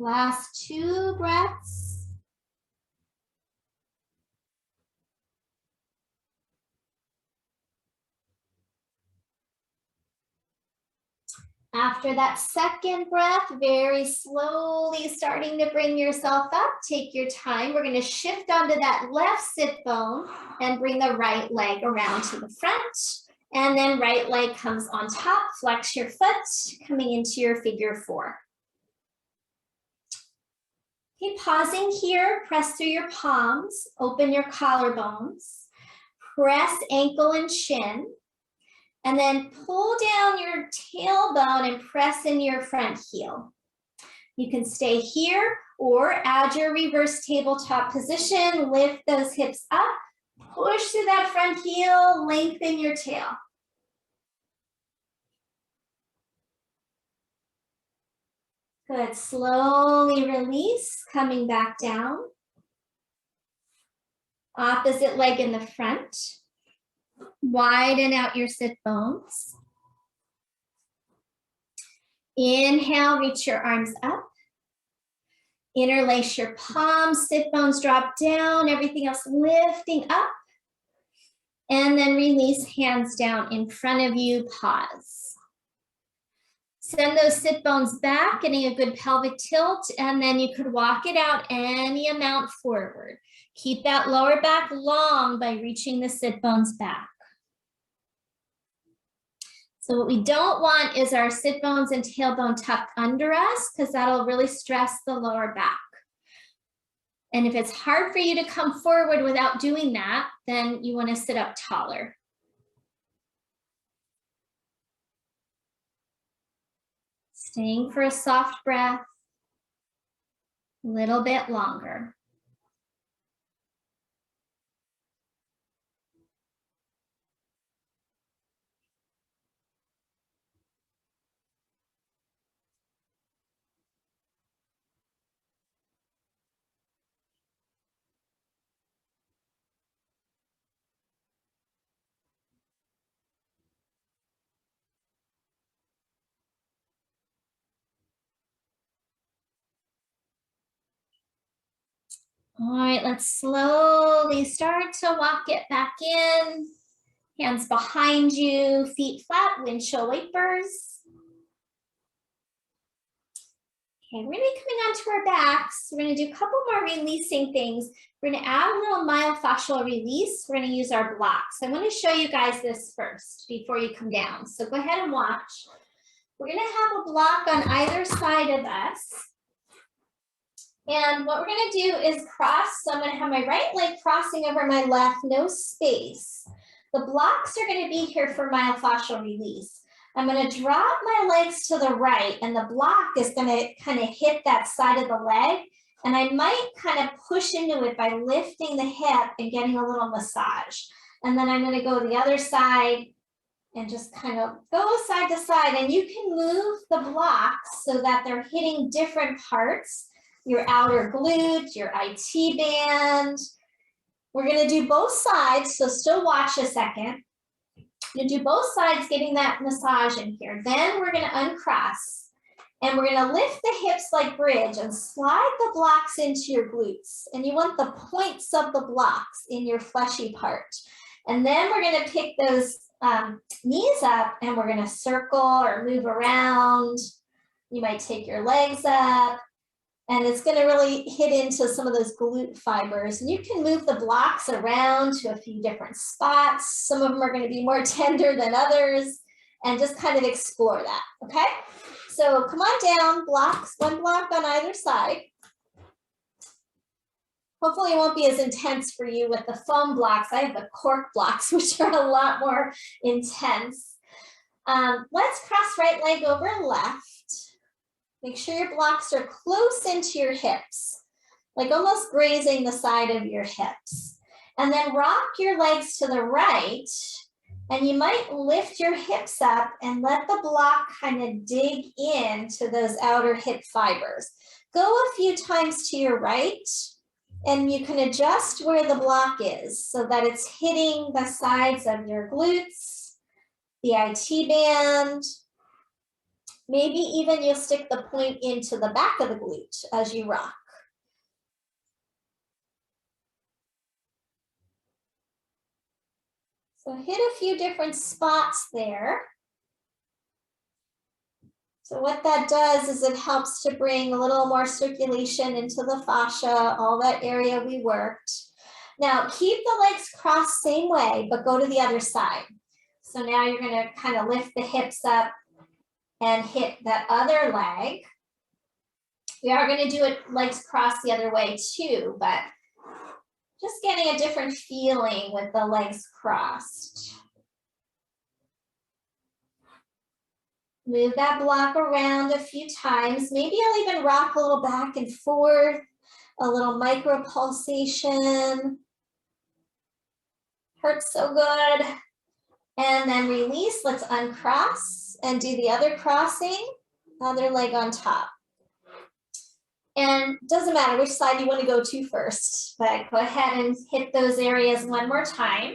Last 2 breaths. After that 2nd breath, very slowly starting to bring yourself up. Take your time. We're going to shift onto that left sit bone and bring the right leg around to the front. And then right leg comes on top. Flex your foot, coming into your figure 4. Okay, pausing here, press through your palms, open your collarbones, press ankle and shin, and then pull down your tailbone and press in your front heel. You can stay here or add your reverse tabletop position, lift those hips up, push through that front heel, lengthen your tail. Good, slowly release, coming back down. Opposite leg in the front. Widen out your sit bones. Inhale, reach your arms up. Interlace your palms, sit bones drop down, everything else lifting up. And then release, hands down in front of you, pause. Send those sit bones back, getting a good pelvic tilt, and then you could walk it out any amount forward. Keep that lower back long by reaching the sit bones back. So what we don't want is our sit bones and tailbone tucked under us, because that'll really stress the lower back. And if it's hard for you to come forward without doing that, then you want to sit up taller. Staying for a soft breath, a little bit longer. All right, let's slowly start to walk it back in. Hands behind you, feet flat, windshield wipers. Okay, we're gonna be coming onto our backs. We're gonna do a couple more releasing things. We're gonna add a little myofascial release. We're gonna use our blocks. I wanna show you guys this first before you come down. So go ahead and watch. We're gonna have a block on either side of us. And what we're gonna do is cross. So I'm gonna have my right leg crossing over my left, no space. The blocks are gonna be here for myofascial release. I'm gonna drop my legs to the right and the block is gonna kind of hit that side of the leg. And I might kind of push into it by lifting the hip and getting a little massage. And then I'm gonna go the other side and just kind of go side to side. And you can move the blocks so that they're hitting different parts. Your outer glute, your IT band. We're gonna do both sides, so still watch a second. You're gonna do both sides, getting that massage in here. Then we're gonna uncross and we're gonna lift the hips like bridge and slide the blocks into your glutes. And you want the points of the blocks in your fleshy part. And then we're gonna pick those knees up and we're gonna circle or move around. You might take your legs up. And it's gonna really hit into some of those glute fibers. And you can move the blocks around to a few different spots. Some of them are gonna be more tender than others, and just kind of explore that, okay? So come on down, blocks, one block on either side. Hopefully it won't be as intense for you with the foam blocks. I have the cork blocks, which are a lot more intense. Let's cross right leg over left. Make sure your blocks are close into your hips, like almost grazing the side of your hips. And then rock your legs to the right, and you might lift your hips up and let the block kind of dig into those outer hip fibers. Go a few times to your right, and you can adjust where the block is so that it's hitting the sides of your glutes, the IT band. Maybe even you'll stick the point into the back of the glute as you rock. So hit a few different spots there. So what that does is it helps to bring a little more circulation into the fascia, all that area we worked. Now keep the legs crossed same way, but go to the other side. So now you're gonna kind of lift the hips up and hit that other leg. We are going to do it legs crossed the other way too, but just getting a different feeling with the legs crossed. Move that block around a few times. Maybe I'll even rock a little back and forth, a little micro pulsation. Hurts so good. And then release, let's uncross and do the other crossing, other leg on top. And doesn't matter which side you want to go to first, but go ahead and hit those areas one more time.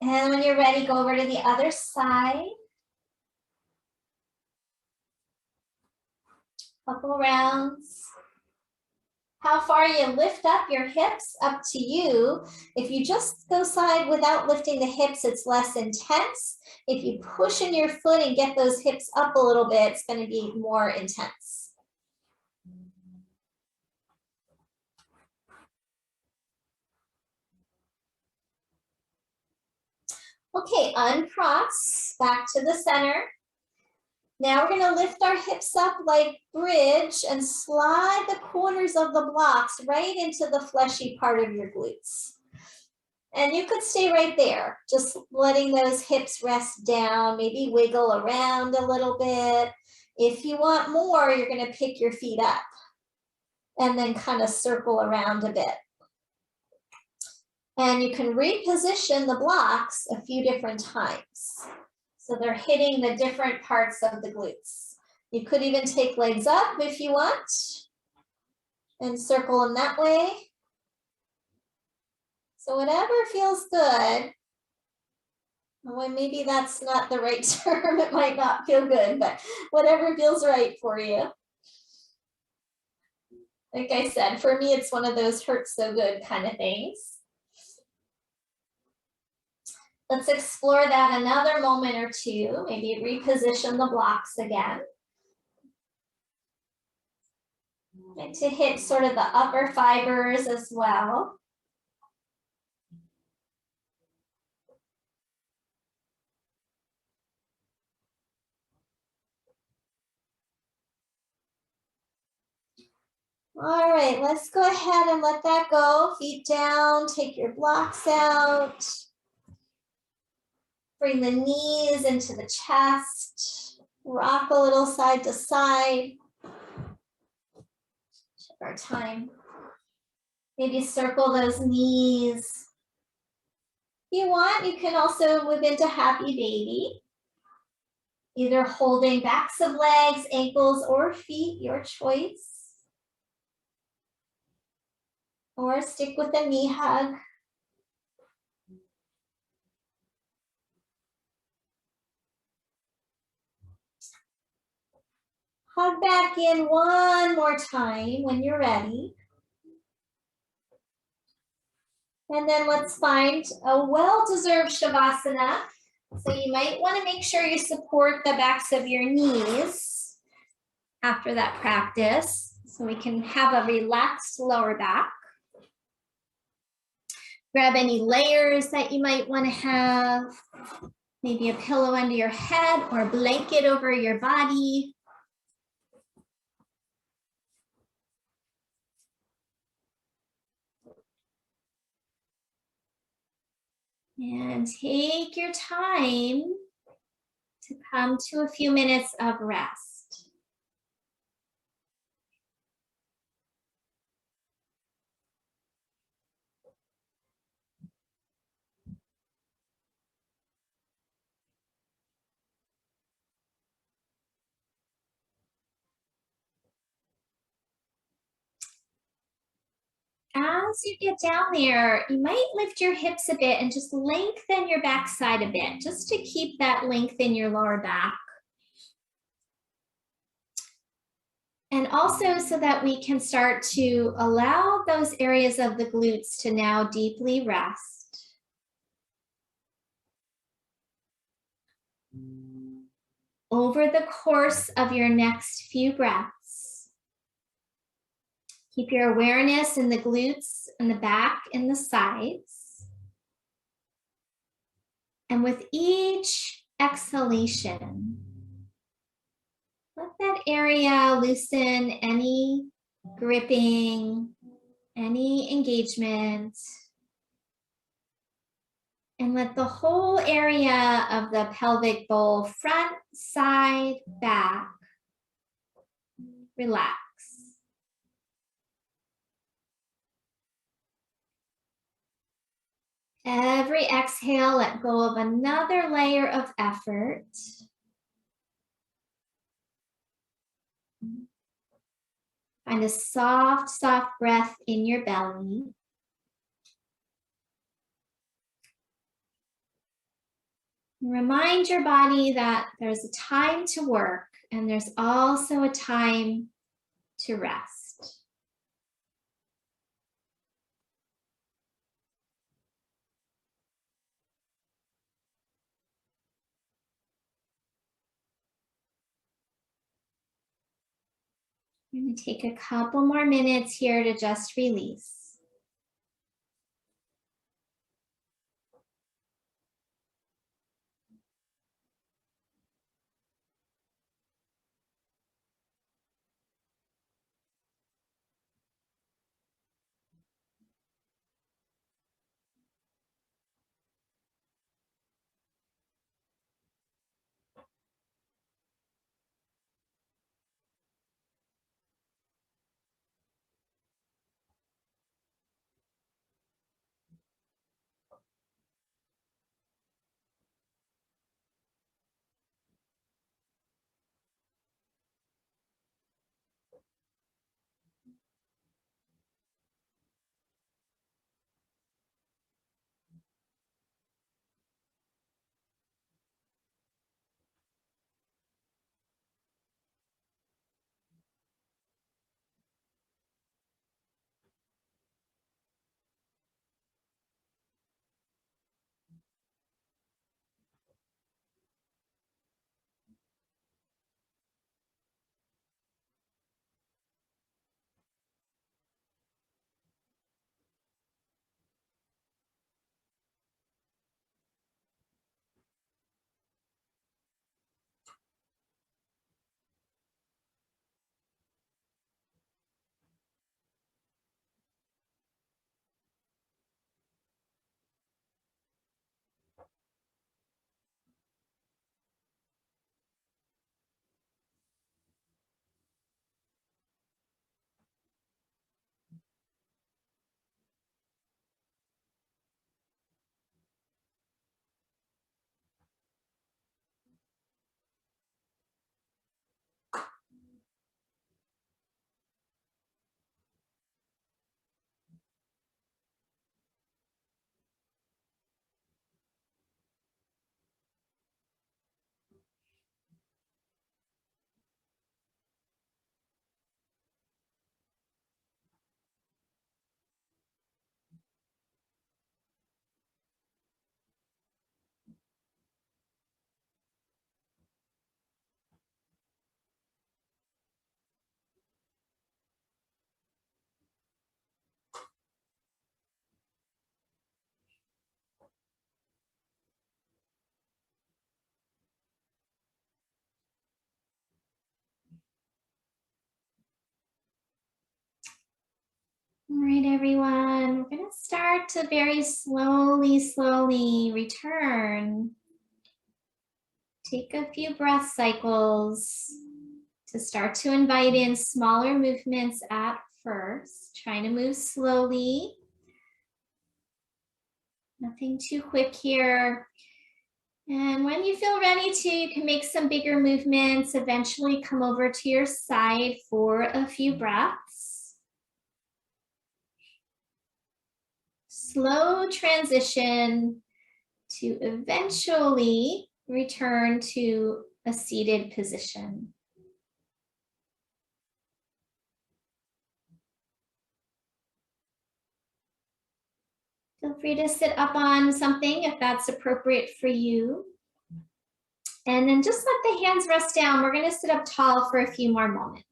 And when you're ready, go over to the other side. Couple rounds. How far you lift up your hips, up to you. If you just go side without lifting the hips, it's less intense. If you push in your foot and get those hips up a little bit, it's going to be more intense. Okay, uncross, back to the center. Now we're going to lift our hips up like bridge and slide the corners of the blocks right into the fleshy part of your glutes. And you could stay right there, just letting those hips rest down, maybe wiggle around a little bit. If you want more, you're going to pick your feet up and then kind of circle around a bit. And you can reposition the blocks a few different times. So they're hitting the different parts of the glutes. You could even take legs up if you want and circle them that way. So whatever feels good. Well, maybe that's not the right term. It might not feel good, but whatever feels right for you. Like I said, for me, it's one of those hurts so good kind of things. Let's explore that another moment or two. Maybe reposition the blocks again. And to hit sort of the upper fibers as well. All right, let's go ahead and let that go. Feet down, take your blocks out. Bring the knees into the chest. Rock a little side to side. Check our time. Maybe circle those knees. If you want, you can also move into happy baby. Either holding backs of legs, ankles, or feet, your choice. Or stick with a knee hug. Hug back in one more time when you're ready. And then let's find a well-deserved Shavasana. So you might want to make sure you support the backs of your knees after that practice, so we can have a relaxed lower back. Grab any layers that you might want to have, maybe a pillow under your head or a blanket over your body. And take your time to come to a few minutes of rest. As you get down there, you might lift your hips a bit and just lengthen your backside a bit, just to keep that length in your lower back. And also so that we can start to allow those areas of the glutes to now deeply rest. Over the course of your next few breaths, keep your awareness in the glutes and the back and the sides. And with each exhalation, let that area loosen any gripping, any engagement. And let the whole area of the pelvic bowl, front, side, back, relax. Every exhale, let go of another layer of effort. Find a soft, soft breath in your belly. Remind your body that there's a time to work and there's also a time to rest. I'm going to take a couple more minutes here to just release. All right, everyone, we're going to start to very slowly return. Take a few breath cycles to start to invite in smaller movements at first, trying to move slowly. Nothing too quick here. And when you feel ready to, you can make some bigger movements, eventually come over to your side for a few breaths. Slow transition to eventually return to a seated position. Feel free to sit up on something if that's appropriate for you. And then just let the hands rest down. We're going to sit up tall for a few more moments.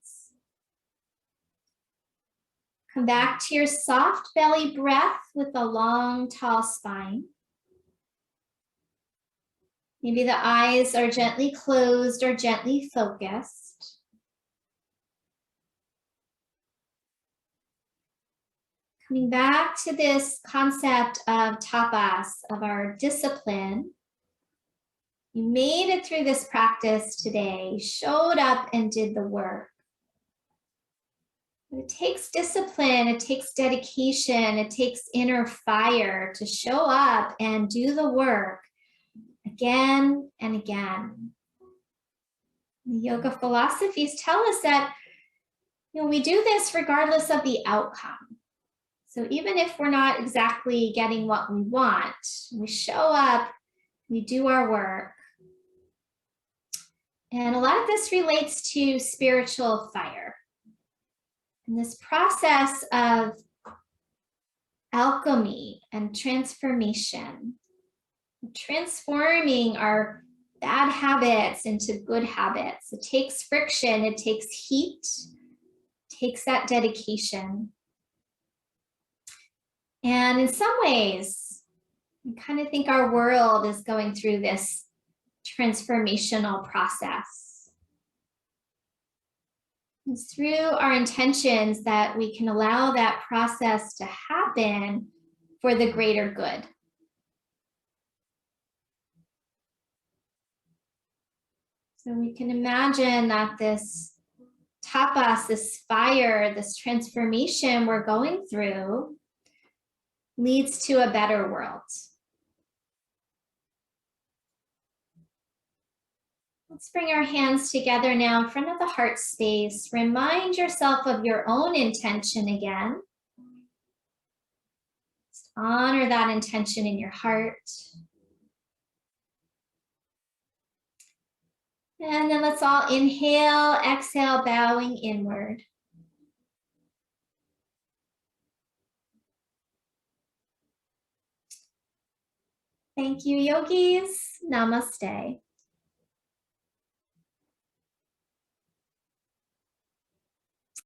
Come back to your soft belly breath with a long, tall spine. Maybe the eyes are gently closed or gently focused. Coming back to this concept of tapas, of our discipline. You made it through this practice today, showed up and did the work. It takes discipline, it takes dedication, it takes inner fire to show up and do the work again and again. The yoga philosophies tell us that we do this regardless of the outcome. So even if we're not exactly getting what we want, we show up, we do our work. And a lot of this relates to spiritual fire. And this process of alchemy and transformation, transforming our bad habits into good habits. It takes friction, it takes heat, it takes that dedication. And in some ways, I kind of think our world is going through this transformational process. It's through our intentions that we can allow that process to happen for the greater good. So we can imagine that this tapas, this fire, this transformation we're going through leads to a better world. Let's bring our hands together now in front of the heart space. Remind yourself of your own intention again. Just honor that intention in your heart. And then let's all inhale, exhale, bowing inward. Thank you, yogis. Namaste.